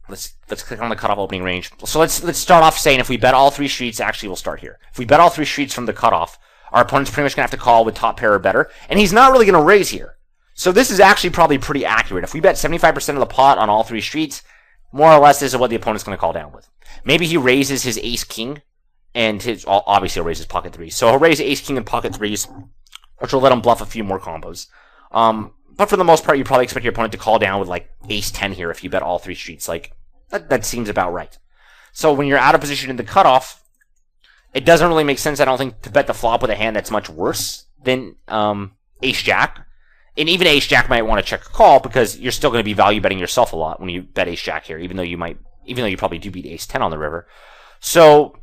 A: let's click on the cutoff opening range. So let's start off saying if we bet all 3 streets, actually we'll start here. If we bet all 3 streets from the cutoff, our opponent's pretty much going to have to call with top pair or better, and he's not really going to raise here. So this is actually probably pretty accurate. If we bet 75% of the pot on all 3 streets, more or less this is what the opponent's going to call down with. Maybe he raises his ace-king, and obviously he'll raise his pocket 3s. So he'll raise ace-king and pocket 3s, which will let him bluff a few more combos. But for the most part, you probably expect your opponent to call down with like ace-10 here if you bet all 3 streets. Like, that seems about right. So when you're out of position in the cutoff, it doesn't really make sense, I don't think, to bet the flop with a hand that's much worse than ace-jack. And even ace-jack might want to check a call because you're still going to be value betting yourself a lot when you bet ace-jack here, even though you probably do beat ace-10 on the river. So,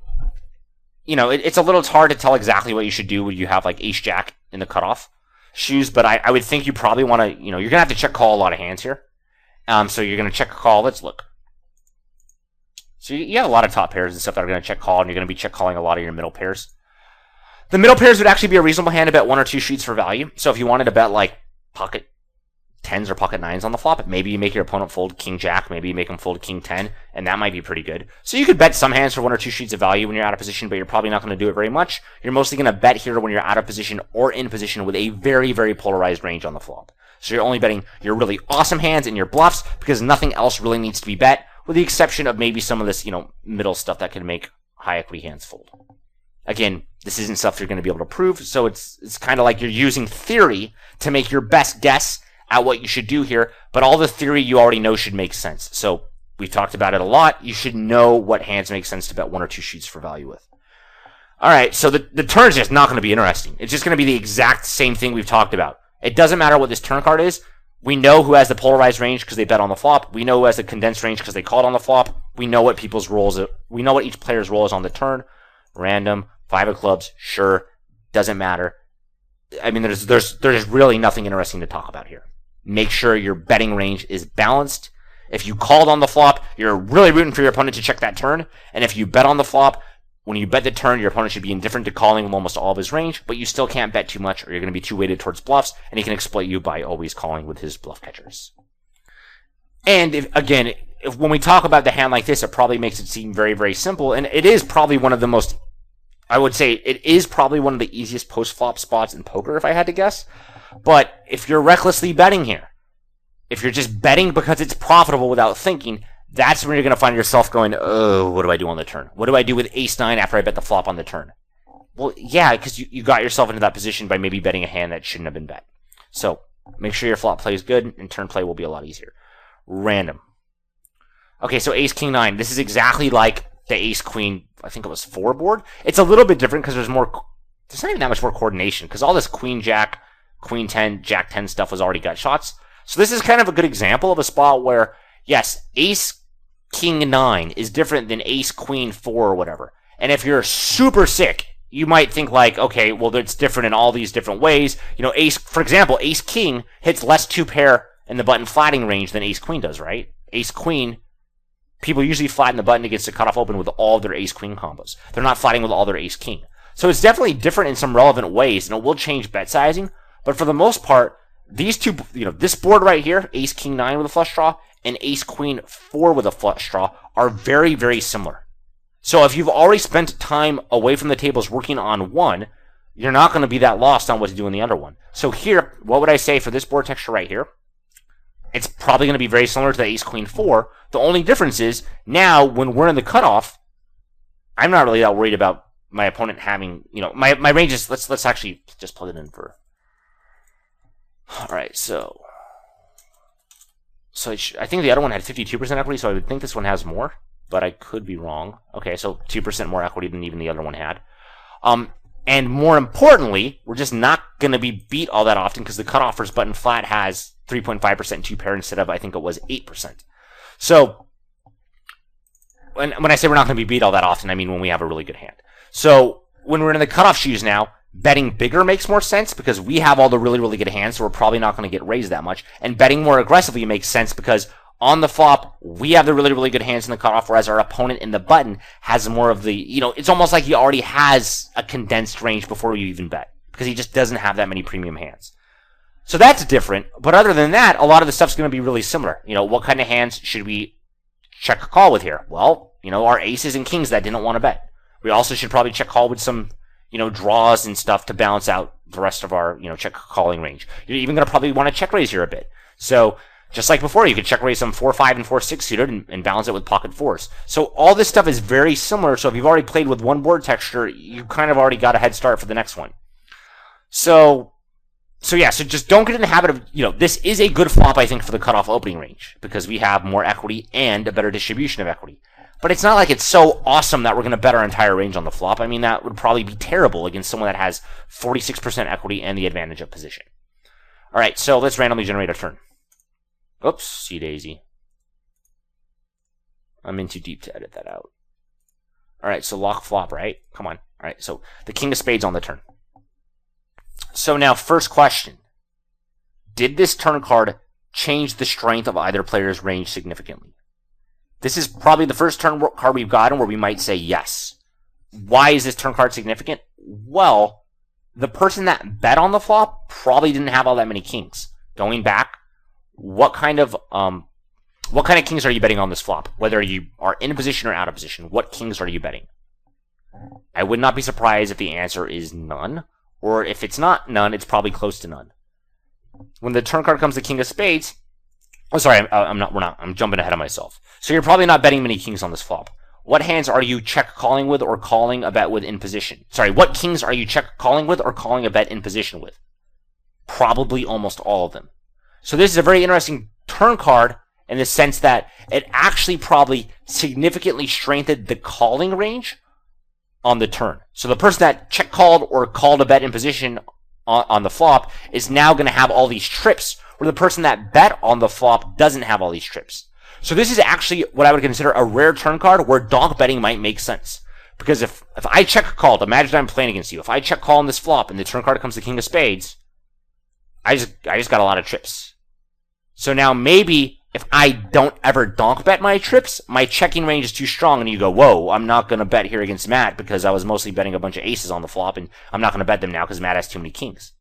A: it's it's hard to tell exactly what you should do when you have like ace-jack in the cutoff shoes, but I would think you probably want to, you're going to have to check call a lot of hands here. So you're going to check a call. Let's look. So you have a lot of top pairs and stuff that are going to check call, and you're going to be check calling a lot of your middle pairs. The middle pairs would actually be a reasonable hand to bet one or two streets for value. So if you wanted to bet like pocket 10s or pocket 9s on the flop, maybe you make your opponent fold king jack, maybe you make him fold king 10, and that might be pretty good. So you could bet some hands for one or two streets of value when you're out of position, but you're probably not going to do it very much. You're mostly going to bet here when you're out of position or in position with a very, very polarized range on the flop. So you're only betting your really awesome hands and your bluffs because nothing else really needs to be bet, with the exception of maybe some of this, middle stuff that can make high equity hands fold. Again, this isn't stuff you're going to be able to prove, so it's kind of like you're using theory to make your best guess at what you should do here, but all the theory you already know should make sense. So we've talked about it a lot. You should know what hands make sense to bet one or two streets for value with. All right, so the turn's just not going to be interesting. It's just going to be the exact same thing we've talked about. It doesn't matter what this turn card is. We know who has the polarized range because they bet on the flop. We know who has the condensed range because they called on the flop. We know what people's roles. We know what each player's role is on the turn. Random, 5 of clubs, sure, doesn't matter. I mean, there's really nothing interesting to talk about here. Make sure your betting range is balanced. If you called on the flop, you're really rooting for your opponent to check that turn. And if you bet on the flop, when you bet the turn, your opponent should be indifferent to calling with almost all of his range, but you still can't bet too much or you're going to be too weighted towards bluffs, and he can exploit you by always calling with his bluff catchers. And when we talk about the hand like this, it probably makes it seem very, very simple, and it is probably one of the most, I would say, it is probably one of the easiest post-flop spots in poker, if I had to guess. But if you're recklessly betting here, if you're just betting because it's profitable without thinking, that's when you're going to find yourself going, oh, what do I do on the turn? What do I do with ace-9 after I bet the flop on the turn? Well, yeah, because you got yourself into that position by maybe betting a hand that shouldn't have been bet. So make sure your flop play is good, and turn play will be a lot easier. Random. Okay, so ace-king-9. This is exactly like the ace-queen, I think it was 4 board. It's a little bit different because there's not even that much more coordination, because all this queen-jack, queen-10, jack-10 stuff was already gut shots. So this is kind of a good example of a spot where, yes, ace-king-9 is different than ace-queen-4 or whatever. And if you're super sick, you might think like, okay, well, it's different in all these different ways. You know, for example, ace-king hits less 2-pair in the button flatting range than ace-queen does, right? Ace-queen, people usually flatten the button against the cutoff open with all of their ace-queen combos. They're not flatting with all their ace-king. So it's definitely different in some relevant ways, and it will change bet sizing. But for the most part, these two, this board right here, ace-king-9 with a flush draw, and ace-queen-4 with a flush draw, are very, very similar. So if you've already spent time away from the tables working on one, you're not going to be that lost on what to do in the other one. So here, what would I say for this board texture right here? It's probably going to be very similar to the ace-queen-4. The only difference is, now, when we're in the cutoff, I'm not really that worried about my opponent having, my range is, let's actually just plug it in for... Alright, so I think the other one had 52% equity, so I would think this one has more, but I could be wrong. Okay, so 2% more equity than even the other one had. And more importantly, we're just not going to be beat all that often because the cutoffers button flat has 3.5% 2-pair instead of, I think it was 8%. So when I say we're not going to be beat all that often, I mean when we have a really good hand. So when we're in the cutoff shoes now, betting bigger makes more sense because we have all the really, really good hands, so we're probably not going to get raised that much. And betting more aggressively makes sense because on the flop, we have the really, really good hands in the cutoff, whereas our opponent in the button has more of the, it's almost like he already has a condensed range before you even bet because he just doesn't have that many premium hands. So that's different, but other than that, a lot of the stuff's going to be really similar. What kind of hands should we check a call with here? Well, our aces and kings that didn't want to bet. We also should probably check call with some draws and stuff to balance out the rest of our, check calling range. You're even going to probably want to check raise here a bit. So, just like before, you could check raise some 4-5 and 4-6 suited and balance it with pocket 4s. So, all this stuff is very similar. So, if you've already played with one board texture, you kind of already got a head start for the next one. So just don't get in the habit of, this is a good flop, I think, for the cutoff opening range because we have more equity and a better distribution of equity. But it's not like it's so awesome that we're going to bet our entire range on the flop. I mean, that would probably be terrible against someone that has 46% equity and the advantage of position. All right, so let's randomly generate a turn. Oops, see daisy. I'm in too deep to edit that out. All right, so lock flop, right? Come on. All right, so the king of spades on the turn. So now, first question. Did this turn card change the strength of either player's range significantly? This is probably the first turn card we've gotten where we might say yes. Why is this turn card significant? Well, the person that bet on the flop probably didn't have all that many kings. Going back, what kind of kings are you betting on this flop? Whether you are in position or out of position, what kings are you betting? I would not be surprised if the answer is none, or if it's not none, it's probably close to none. When the turn card comes to king of spades, oh, sorry, I'm jumping ahead of myself. So you're probably not betting many kings on this flop. What hands are you check calling with or calling a bet with in position? Sorry, what kings are you check calling with or calling a bet in position with? Probably almost all of them. So this is a very interesting turn card in the sense that it actually probably significantly strengthened the calling range on the turn. So the person that check called or called a bet in position on the flop is now going to have all these trips, where the person that bet on the flop doesn't have all these trips. So this is actually what I would consider a rare turn card where donk betting might make sense. Because if I check call, imagine I'm playing against you. If I check call on this flop and the turn card comes the king of spades, I just got a lot of trips. So now maybe if I don't ever donk bet my trips, my checking range is too strong, and you go, whoa, I'm not going to bet here against Matt because I was mostly betting a bunch of aces on the flop, and I'm not going to bet them now because Matt has too many kings.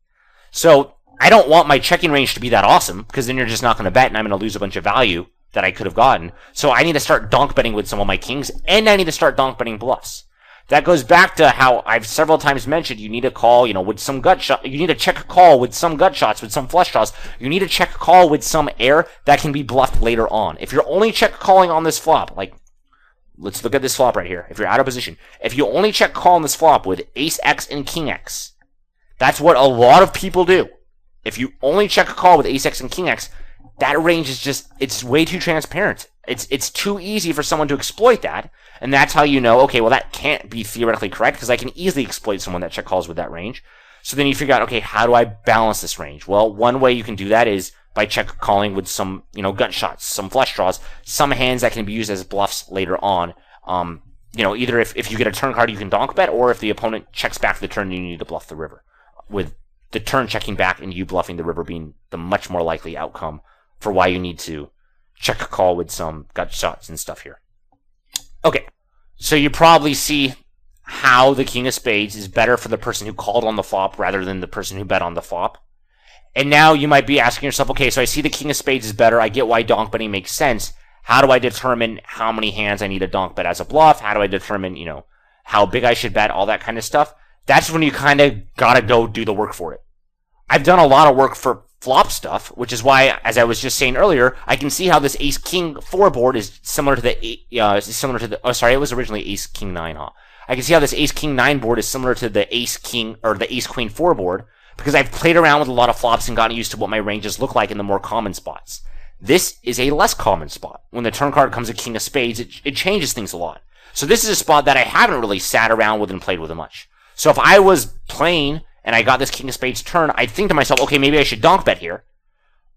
A: So I don't want my checking range to be that awesome, because then you're just not going to bet, and I'm going to lose a bunch of value that I could have gotten. So I need to start donk betting with some of my kings, and I need to start donk betting bluffs. That goes back to how I've several times mentioned you need to call, with some gut shot. You need to check a call with some gut shots, with some flush draws. You need to check a call with some air that can be bluffed later on. If you're only check calling on this flop, like, let's look at this flop right here. If you're out of position, if you only check call on this flop with ace X and king X, that's what a lot of people do. If you only check a call with ace X and king X, that range is just, it's way too transparent. It's too easy for someone to exploit that. And that's how you know, okay, well, that can't be theoretically correct because I can easily exploit someone that check calls with that range. So then you figure out, okay, how do I balance this range? Well, one way you can do that is by check calling with some, gut shots, some flush draws, some hands that can be used as bluffs later on. Either if you get a turn card, you can donk bet, or if the opponent checks back the turn, you need to bluff the river. With the turn checking back and you bluffing the river being the much more likely outcome for why you need to check a call with some gut shots and stuff here. Okay, so you probably see how the king of spades is better for the person who called on the flop rather than the person who bet on the flop. And now you might be asking yourself, okay, so I see the king of spades is better. I get why donk betting makes sense. How do I determine how many hands I need to donk bet as a bluff? How do I determine, how big I should bet, all that kind of stuff? That's when you kind of got to go do the work for it. I've done a lot of work for flop stuff, which is why, as I was just saying earlier, I can see how this ace king 4 board is similar to it was originally ace king 9, huh? I can see how this ace king 9 board is similar to the ace king or the ace queen 4 board because I've played around with a lot of flops and gotten used to what my ranges look like in the more common spots. This is a less common spot. When the turn card comes a king of spades, it changes things a lot. So this is a spot that I haven't really sat around with and played with much. So if I was playing and I got this king of spades turn, I'd think to myself, okay, maybe I should donk bet here.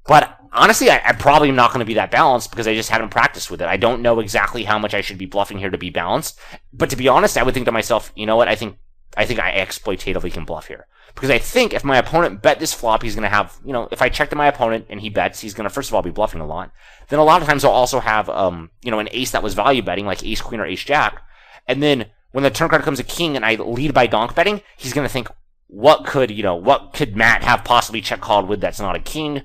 A: But honestly, I probably am not going to be that balanced because I just haven't practiced with it. I don't know exactly how much I should be bluffing here to be balanced. But to be honest, I would think to myself, you know what, I think I exploitatively can bluff here. Because I think if my opponent bet this flop, he's going to have, if I check to my opponent and he bets, he's going to first of all be bluffing a lot. Then a lot of times I'll also have, an ace that was value betting, like ace queen or ace jack. And then when the turn card comes a king and I lead by donk betting, he's going to think, what could Matt have possibly check called with that's not a king?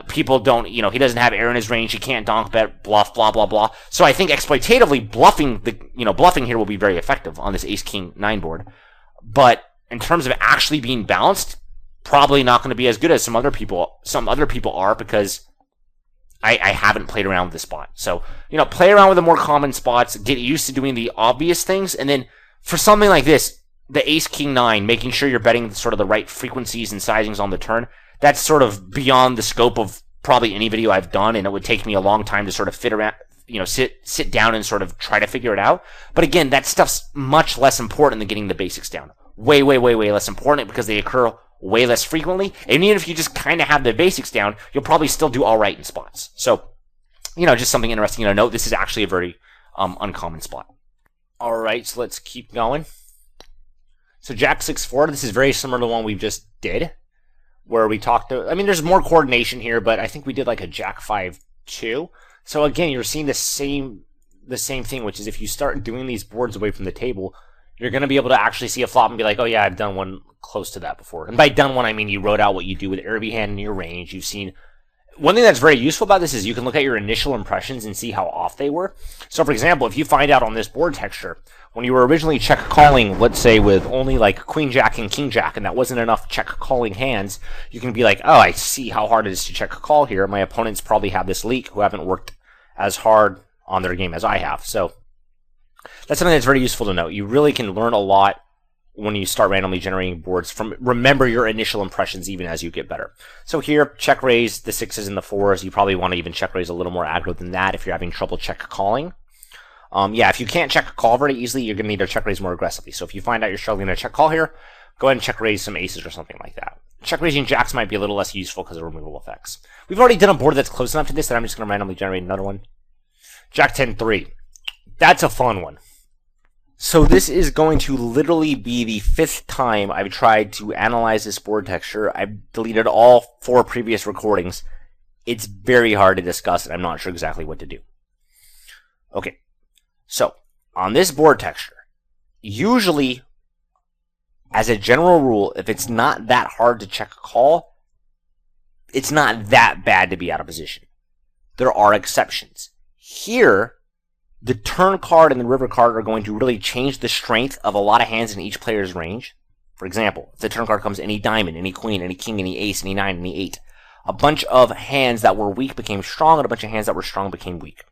A: People don't, he doesn't have air in his range, he can't donk bet, bluff, blah, blah, blah. So I think exploitatively bluffing here will be very effective on this ace king 9 board. But in terms of actually being balanced, probably not going to be as good as some other people are because I haven't played around with this spot. So, play around with the more common spots, get used to doing the obvious things, and then for something like this, the ace king 9, making sure you're betting sort of the right frequencies and sizings on the turn, that's sort of beyond the scope of probably any video I've done, and it would take me a long time to sort of sit down and sort of try to figure it out. But again, that stuff's much less important than getting the basics down. Way, way, way, way less important because they occur way less frequently. And even if you just kind of have the basics down, you'll probably still do all right in spots. So, just something interesting to note. This is actually a very uncommon spot. All right, so let's keep going. So Jack 6-4, this is very similar to the one we just did, where we talked to, there's more coordination here, but I think we did like a Jack 5-2. So again, you're seeing the same thing, which is if you start doing these boards away from the table, you're going to be able to actually see a flop and be like, oh yeah, I've done one close to that before. And by done one, I mean you wrote out what you do with every hand in your range. You've seen. One thing that's very useful about this is you can look at your initial impressions and see how off they were. So for example, if you find out on this board texture, when you were originally check calling, let's say with only like queen jack and king jack, and that wasn't enough check calling hands, you can be like, oh, I see how hard it is to check a call here. My opponents probably have this leak who haven't worked as hard on their game as I have. So that's something that's very useful to know. You really can learn a lot when you start randomly generating boards from remember your initial impressions even as you get better. So here, check raise the 6s and the 4s. You probably want to even check raise a little more aggro than that if you're having trouble check calling. If you can't check a call very easily, you're going to need to check raise more aggressively. So if you find out you're struggling to check call here, go ahead and check raise some aces or something like that. check raising jacks might be a little less useful because of removable effects. We've already done a board that's close enough to this that I'm just going to randomly generate another one. Jack 10-3. That's a fun one. So this is going to literally be the 5th time I've tried to analyze this board texture. I've deleted all 4 previous recordings. It's very hard to discuss, and I'm not sure exactly what to do. Okay, so on this board texture, usually, as a general rule, if it's not that hard to check a call, it's not that bad to be out of position. There are exceptions. Here, the turn card and the river card are going to really change the strength of a lot of hands in each player's range. For example, if the turn card comes any diamond, any queen, any king, any ace, any 9, any 8, a bunch of hands that were weak became strong, and a bunch of hands that were strong became weak.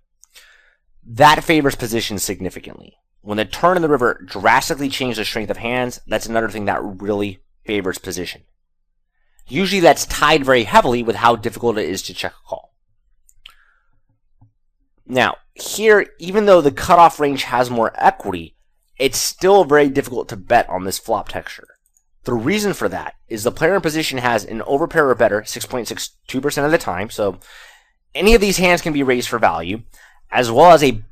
A: That favors position significantly. When the turn and the river drastically change the strength of hands, that's another thing that really favors position. Usually that's tied very heavily with how difficult it is to check a call. Now, here, even though the cutoff range has more equity, it's still very difficult to bet on this flop texture. The reason for that is the player in position has an overpair or better 6.62% of the time, so any of these hands can be raised for value, as well as a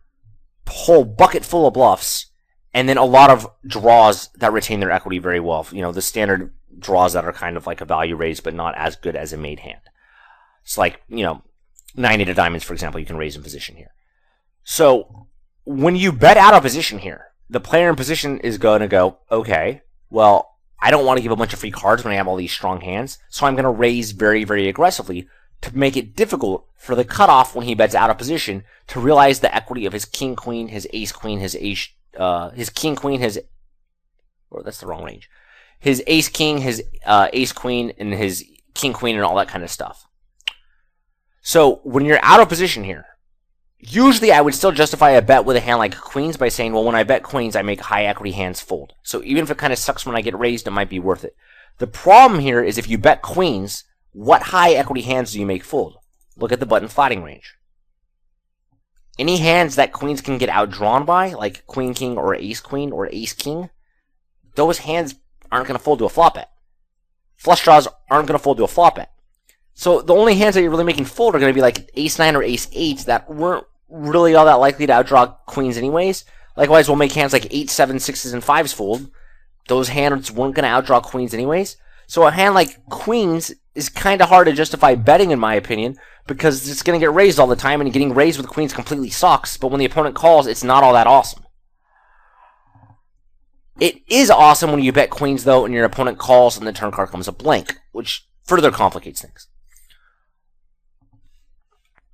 A: whole bucket full of bluffs, and then a lot of draws that retain their equity very well. You know, the standard draws that are kind of like a value raise, but not as good as a made hand. It's like, you know, 9-8 of diamonds, for example, you can raise in position here. So, when you bet out of position here, the player in position is going to go, okay, well, I don't want to give a bunch of free cards when I have all these strong hands, so I'm going to raise very, very aggressively to make it difficult for the cutoff when he bets out of position to realize the equity of his king, queen, his ace, queen, his king, queen, his, or that's the wrong range, his ace, king, his ace, queen, and his king, queen, and all that kind of stuff. So when you're out of position here, usually I would still justify a bet with a hand like queens by saying, well, when I bet queens, I make high equity hands fold. So even if it kind of sucks when I get raised, it might be worth it. The problem here is if you bet queens, what high equity hands do you make fold? Look at the button flatting range. Any hands that queens can get outdrawn by, like queen, king, or ace, queen, or ace, king, those hands aren't going to fold to a flop bet. Flush draws aren't going to fold to a flop bet. So the only hands that you're really making fold are going to be like ace 9 or ace 8 that weren't really all that likely to outdraw queens anyways. Likewise, we'll make hands like 8, 7, 6s, and 5s fold. Those hands weren't going to outdraw queens anyways. So a hand like queens is kind of hard to justify betting, in my opinion, because it's going to get raised all the time, and getting raised with queens completely sucks, but when the opponent calls, it's not all that awesome. It is awesome when you bet queens, though, and your opponent calls and the turn card comes a blank, which further complicates things.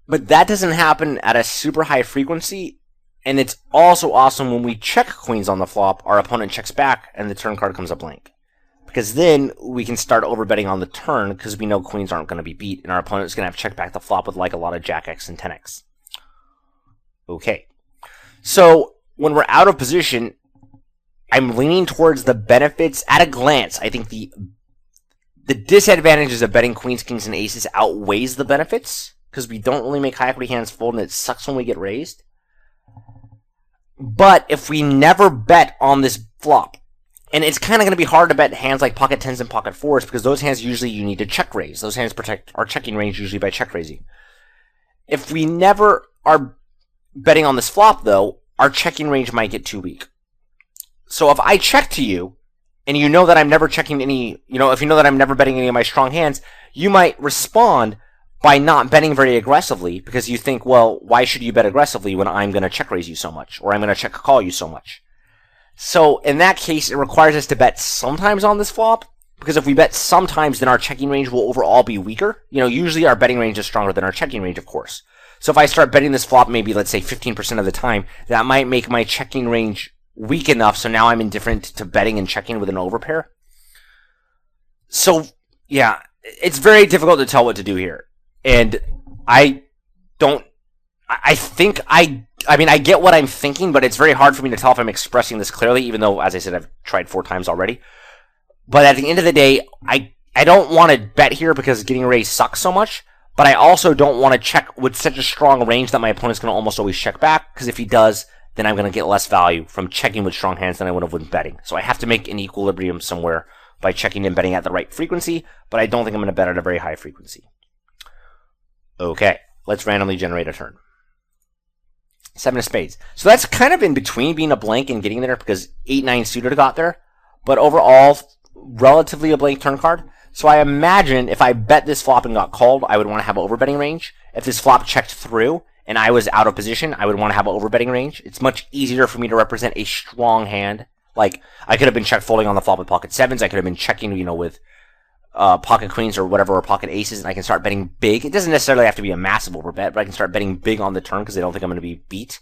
A: But that doesn't happen at a super high frequency, and it's also awesome when we check queens on the flop, our opponent checks back, and the turn card comes a blank. Because then we can start overbetting on the turn, because we know queens aren't going to be beat, and our opponent's going to have checked back the flop with like a lot of jack X and 10X. Okay. So, when we're out of position, I'm leaning towards the benefits. At a glance, I think the disadvantages of betting queens, kings, and aces outweighs the benefits, because we don't really make high equity hands fold, and it sucks when we get raised. But if we never bet on this flop, and it's kind of going to be hard to bet hands like pocket 10s and pocket 4s, because those hands usually you need to check raise. Those hands protect our checking range usually by check raising. If we never are betting on this flop, though, our checking range might get too weak. So if I check to you, and you know that I'm never checking any, if you know that I'm never betting any of my strong hands, you might respond by not betting very aggressively, because you think, well, why should you bet aggressively when I'm going to check raise you so much, or I'm going to check call you so much? So, in that case, it requires us to bet sometimes on this flop, because if we bet sometimes, then our checking range will overall be weaker. Usually our betting range is stronger than our checking range, of course. So if I start betting this flop maybe, let's say, 15% of the time, that might make my checking range weak enough, so now I'm indifferent to betting and checking with an overpair. So, yeah, it's very difficult to tell what to do here. And I get what I'm thinking, but it's very hard for me to tell if I'm expressing this clearly, even though, as I said, I've tried 4 times already. But at the end of the day, I don't want to bet here because getting raised sucks so much, but I also don't want to check with such a strong range that my opponent's going to almost always check back, because if he does, then I'm going to get less value from checking with strong hands than I would have with betting. So I have to make an equilibrium somewhere by checking and betting at the right frequency, but I don't think I'm going to bet at a very high frequency. Okay, let's randomly generate a turn. 7 of spades. So that's kind of in between being a blank and getting there because 8-9 suited got there, but overall, relatively a blank turn card. So I imagine if I bet this flop and got called, I would want to have an overbetting range. If this flop checked through and I was out of position, I would want to have an overbetting range. It's much easier for me to represent a strong hand. Like, I could have been check folding on the flop with pocket sevens. I could have been checking, with pocket queens or whatever, or pocket aces, and I can start betting big. It doesn't necessarily have to be a massive overbet, but I can start betting big on the turn because I don't think I'm going to be beat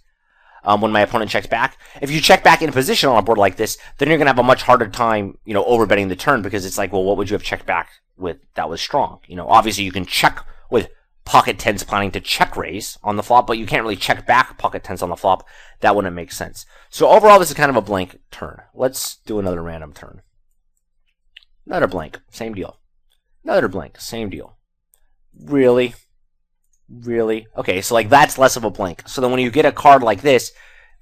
A: when my opponent checks back. If you check back in position on a board like this, then you're going to have a much harder time, overbetting the turn because it's like, well, what would you have checked back with that was strong? Obviously you can check with pocket tens planning to check raise on the flop, but you can't really check back pocket tens on the flop. That wouldn't make sense. So overall, this is kind of a blank turn. Let's do another random turn. Another blank, same deal. Another blank, same deal. Really? Really? Okay, so like that's less of a blank. So then when you get a card like this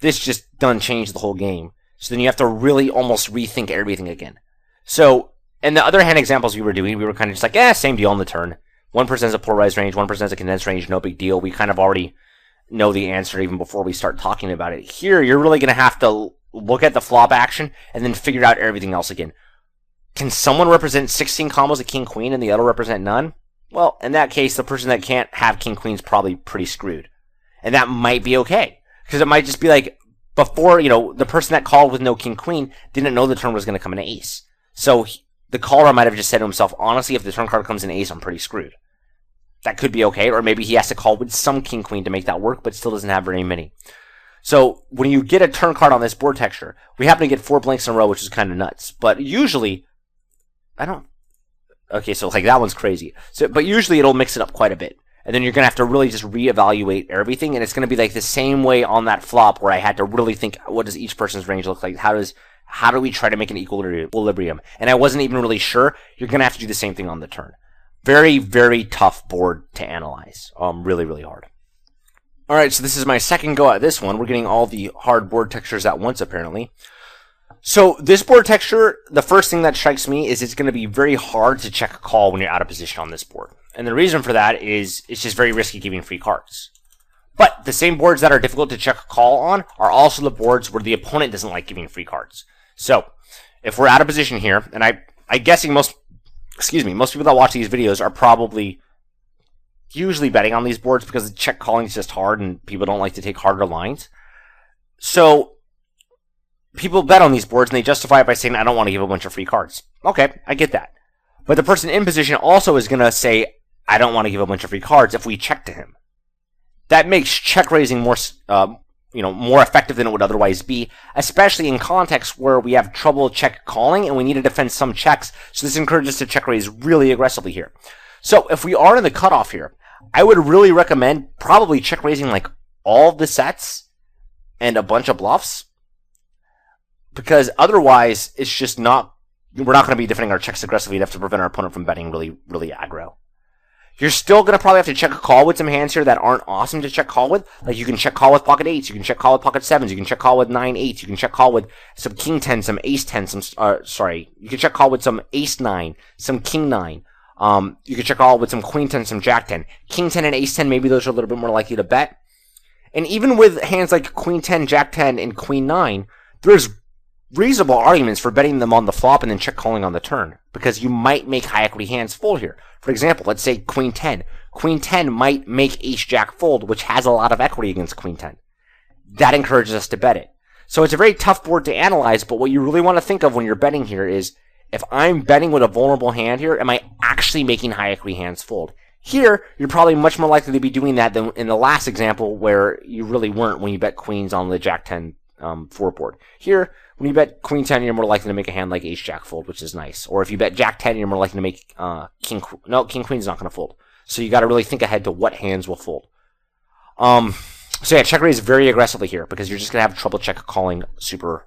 A: just done change the whole game. So then you have to really almost rethink everything again. So, in the other hand examples we were doing, we were kind of just like, same deal on the turn. 1% is a polarized range, 1% is a condensed range, no big deal. We kind of already know the answer even before we start talking about it. Here, you're really going to have to look at the flop action and then figure out everything else again. Can someone represent 16 combos of king queen and the other represent none? Well, in that case, the person that can't have king queen is probably pretty screwed. And that might be okay. Because it might just be like, before, the person that called with no king queen didn't know the turn was going to come in ace. So the caller might have just said to himself, honestly, if the turn card comes in ace, I'm pretty screwed. That could be okay. Or maybe he has to call with some king queen to make that work, but still doesn't have very many. So when you get a turn card on this board texture, we happen to get 4 blanks in a row, which is kind of nuts. But usually, okay, so like that one's crazy. But usually it'll mix it up quite a bit. And then you're going to have to really just reevaluate everything. And it's going to be like the same way on that flop where I had to really think, what does each person's range look like? How do we try to make an equilibrium? And I wasn't even really sure. You're going to have to do the same thing on the turn. Very, very tough board to analyze. Really, really hard. All right, so this is my second go at this one. We're getting all the hard board textures at once, apparently. So this board texture, the first thing that strikes me is it's going to be very hard to check a call when you're out of position on this board. And the reason for that is it's just very risky giving free cards. But the same boards that are difficult to check a call on are also the boards where the opponent doesn't like giving free cards. So if we're out of position here, and I'm guessing most people that watch these videos are probably usually betting on these boards because the check calling is just hard and people don't like to take harder lines. So people bet on these boards and they justify it by saying, I don't want to give a bunch of free cards. Okay, I get that. But the person in position also is going to say, I don't want to give a bunch of free cards if we check to him. That makes check raising more effective than it would otherwise be, especially in contexts where we have trouble check calling and we need to defend some checks. So this encourages us to check raise really aggressively here. So if we are in the cutoff here, I would really recommend probably check raising like all the sets and a bunch of bluffs, because otherwise it's just we're not going to be defending our checks aggressively enough to prevent our opponent from betting really, really aggro. You're still going to probably have to check a call with some hands here that aren't awesome to check call with. Like you can check call with pocket 8s, you can check call with pocket 7s, you can check call with 9-8s, you can check call with some king 10, some ace 10, you can check call with some ace 9, some king 9. You can check call with some queen 10, some jack 10. King 10 and ace 10, maybe those are a little bit more likely to bet. And even with hands like queen 10, jack 10, and queen 9, there's reasonable arguments for betting them on the flop and then check calling on the turn, because you might make high equity hands fold here. For example, let's say queen 10. Queen 10 might make ace jack fold, which has a lot of equity against queen 10. That encourages us to bet it. So it's a very tough board to analyze, but what you really want to think of when you're betting here is, if I'm betting with a vulnerable hand here, am I actually making high equity hands fold? Here, you're probably much more likely to be doing that than in the last example where you really weren't when you bet queens on the jack 10 4 board. Here, when you bet queen 10, you're more likely to make a hand like ace jack fold, which is nice. Or if you bet jack 10, you're more likely to make king queen's not going to fold. So you got to really think ahead to what hands will fold. So yeah, check raise very aggressively here because you're just going to have trouble check calling super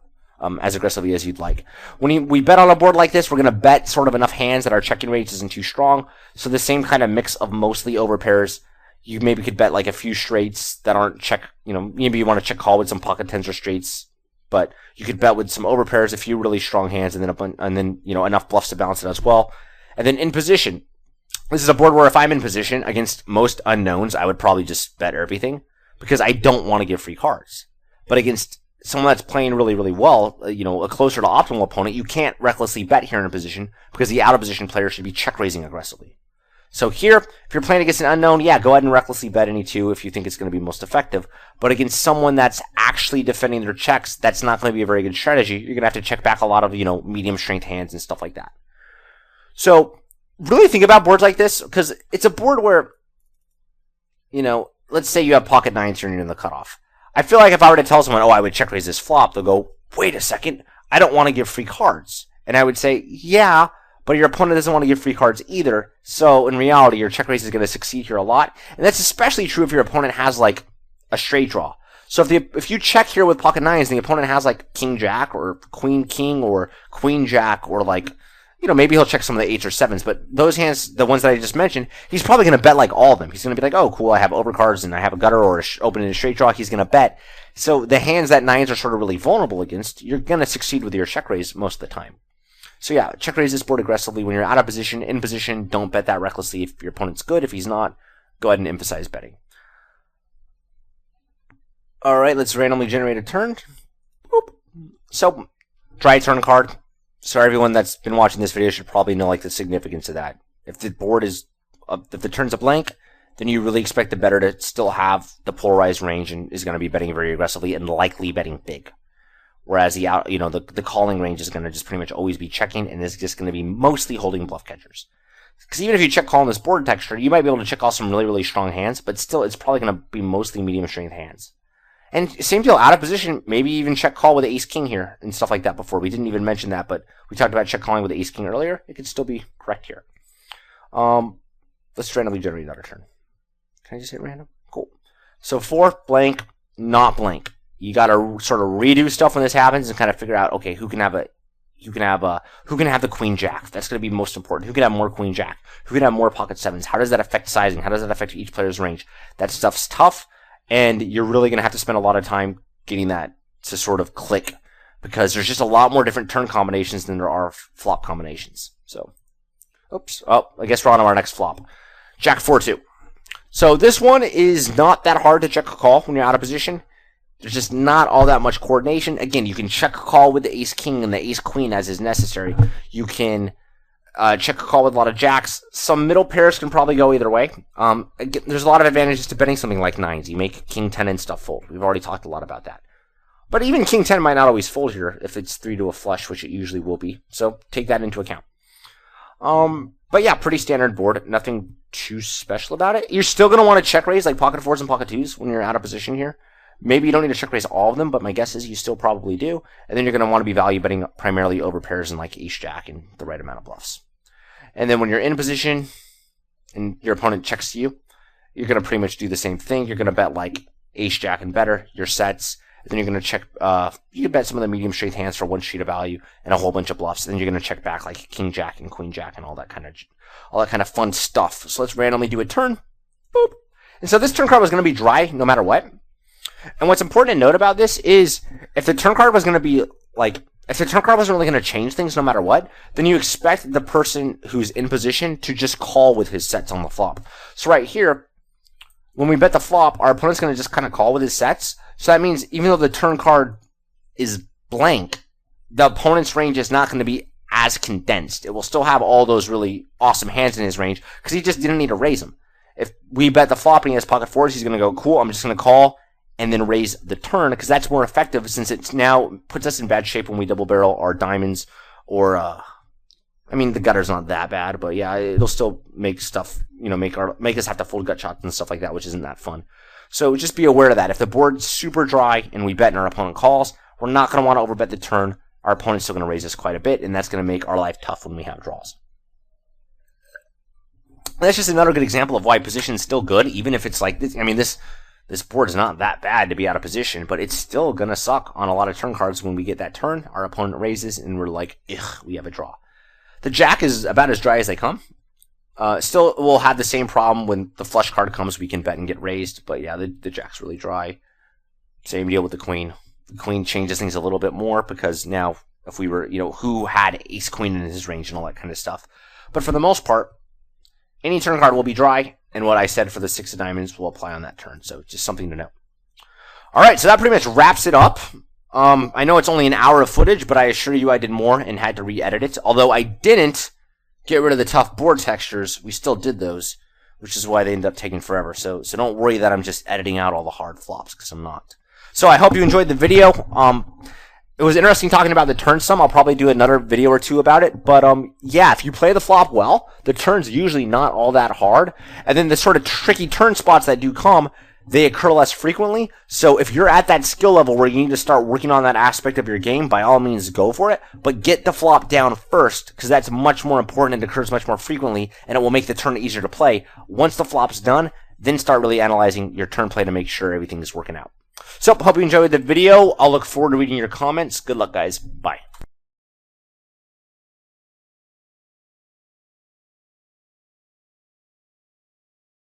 A: as aggressively as you'd like. When we bet on a board like this, we're going to bet sort of enough hands that our checking range isn't too strong. So the same kind of mix of mostly over pairs. You maybe could bet like a few straights that aren't check, maybe you want to check call with some pocket tens or straights, but you could bet with some overpairs, a few really strong hands, and then enough bluffs to balance it as well. And then in position, this is a board where if I'm in position against most unknowns, I would probably just bet everything because I don't want to give free cards. But against someone that's playing really, really well, a closer to optimal opponent, you can't recklessly bet here in a position because the out of position player should be check raising aggressively. So here, if you're playing against an unknown, yeah, go ahead and recklessly bet any two if you think it's going to be most effective. But against someone that's actually defending their checks, that's not going to be a very good strategy. You're going to have to check back a lot of, medium strength hands and stuff like that. So really think about boards like this because it's a board where, let's say you have pocket nines here and you're in the cutoff. I feel like if I were to tell someone, I would check raise this flop, they'll go, wait a second, I don't want to give free cards. And I would say, yeah, but your opponent doesn't want to give free cards either. So in reality, your check raise is going to succeed here a lot. And that's especially true if your opponent has like a straight draw. So if you check here with pocket nines, and the opponent has like king jack or queen king or queen jack or like, maybe he'll check some of the 8s or 7s, but those hands, the ones that I just mentioned, he's probably going to bet like all of them. He's going to be like, oh, cool, I have overcards and I have a gutter or open in a straight draw. He's going to bet. So the hands that nines are sort of really vulnerable against, you're going to succeed with your check raise most of the time. So yeah, check raise this board aggressively when you're out of position. In position, don't bet that recklessly. If your opponent's good, if he's not, go ahead and emphasize betting. All right, let's randomly generate a turn. Boop. So, dry turn card. So everyone that's been watching this video should probably know like the significance of that. If the board is, if the turn's a blank, then you really expect the bettor to still have the polarized range and is going to be betting very aggressively and likely betting big. Whereas the calling range is going to just pretty much always be checking and is just going to be mostly holding bluff catchers. Because even if you check call in this board texture, you might be able to check all some really, really strong hands, but still it's probably going to be mostly medium strength hands. And same deal, out of position, maybe even check call with the ace king here and stuff like that before. We didn't even mention that, but we talked about check calling with the ace king earlier. It could still be correct here. Let's randomly generate another turn. Can I just hit random? Cool. So 4, blank, not blank. You got to sort of redo stuff when this happens and kind of figure out, okay, who can have the queen jack? That's going to be most important. Who can have more queen jack? Who can have more pocket 7s? How does that affect sizing? How does that affect each player's range? That stuff's tough, and you're really going to have to spend a lot of time getting that to sort of click because there's just a lot more different turn combinations than there are flop combinations. So, oops. Oh, I guess we're on to our next flop. Jack 4-2. So this one is not that hard to check a call when you're out of position. There's just not all that much coordination. Again, you can check a call with the ace-king and the ace-queen as is necessary. You can check a call with a lot of jacks. Some middle pairs can probably go either way. Again, there's a lot of advantages to betting something like 9s. You make king 10 and stuff fold. We've already talked a lot about that. But even king 10 might not always fold here if it's 3 to a flush, which it usually will be. So take that into account. But yeah, pretty standard board. Nothing too special about it. You're still going to want to check raise like pocket 4s and pocket 2s when you're out of position here. Maybe you don't need to check raise all of them, but my guess is you still probably do. And then you're going to want to be value betting primarily over pairs and like ace-jack and the right amount of bluffs. And then when you're in position and your opponent checks you, you're going to pretty much do the same thing. You're going to bet like ace-jack and better, your sets. And then you're going to check, you can bet some of the medium strength hands for one sheet of value and a whole bunch of bluffs. And then you're going to check back like king-jack and queen-jack and all that kind of fun stuff. So let's randomly do a turn. Boop. And so this turn card was going to be dry no matter what. And what's important to note about this is if the turn card was going to be like, if the turn card wasn't really going to change things no matter what, then you expect the person who's in position to just call with his sets on the flop. So right here, when we bet the flop, our opponent's going to just kind of call with his sets. So that means even though the turn card is blank, the opponent's range is not going to be as condensed. It will still have all those really awesome hands in his range because he just didn't need to raise them. If we bet the flop and he has pocket 4s, he's going to go, cool, I'm just going to call and then raise the turn, because that's more effective since it now puts us in bad shape when we double barrel our diamonds, or, I mean, the gutter's not that bad, but yeah, it'll still make stuff, make us have to fold gut shots and stuff like that, which isn't that fun. So just be aware of that. If the board's super dry and we bet and our opponent calls, we're not going to want to overbet the turn. Our opponent's still going to raise us quite a bit, and that's going to make our life tough when we have draws. That's just another good example of why position's still good, even if it's like this. I mean, this board is not that bad to be out of position, but it's still going to suck on a lot of turn cards when we get that turn. Our opponent raises, and we're like, ugh, we have a draw. The jack is about as dry as they come. Still, we'll have the same problem when the flush card comes. We can bet and get raised, but yeah, the jack's really dry. Same deal with the queen. The queen changes things a little bit more because now if we were, who had ace queen in his range and all that kind of stuff. But for the most part, any turn card will be dry, and what I said for the 6 of diamonds will apply on that turn. So just something to know. All right, so that pretty much wraps it up. I know it's only an hour of footage, but I assure you I did more and had to re-edit it. Although I didn't get rid of the tough board textures, we still did those, which is why they ended up taking forever. So don't worry that I'm just editing out all the hard flops, because I'm not. So I hope you enjoyed the video. It was interesting talking about the turn sum. I'll probably do another video or two about it. But yeah, if you play the flop well, the turn's usually not all that hard. And then the sort of tricky turn spots that do come, they occur less frequently. So if you're at that skill level where you need to start working on that aspect of your game, by all means go for it. But get the flop down first, because that's much more important and occurs much more frequently, and it will make the turn easier to play. Once the flop's done, then start really analyzing your turn play to make sure everything is working out. So, hope you enjoyed the video. I'll look forward to reading your comments. Good luck, guys. Bye.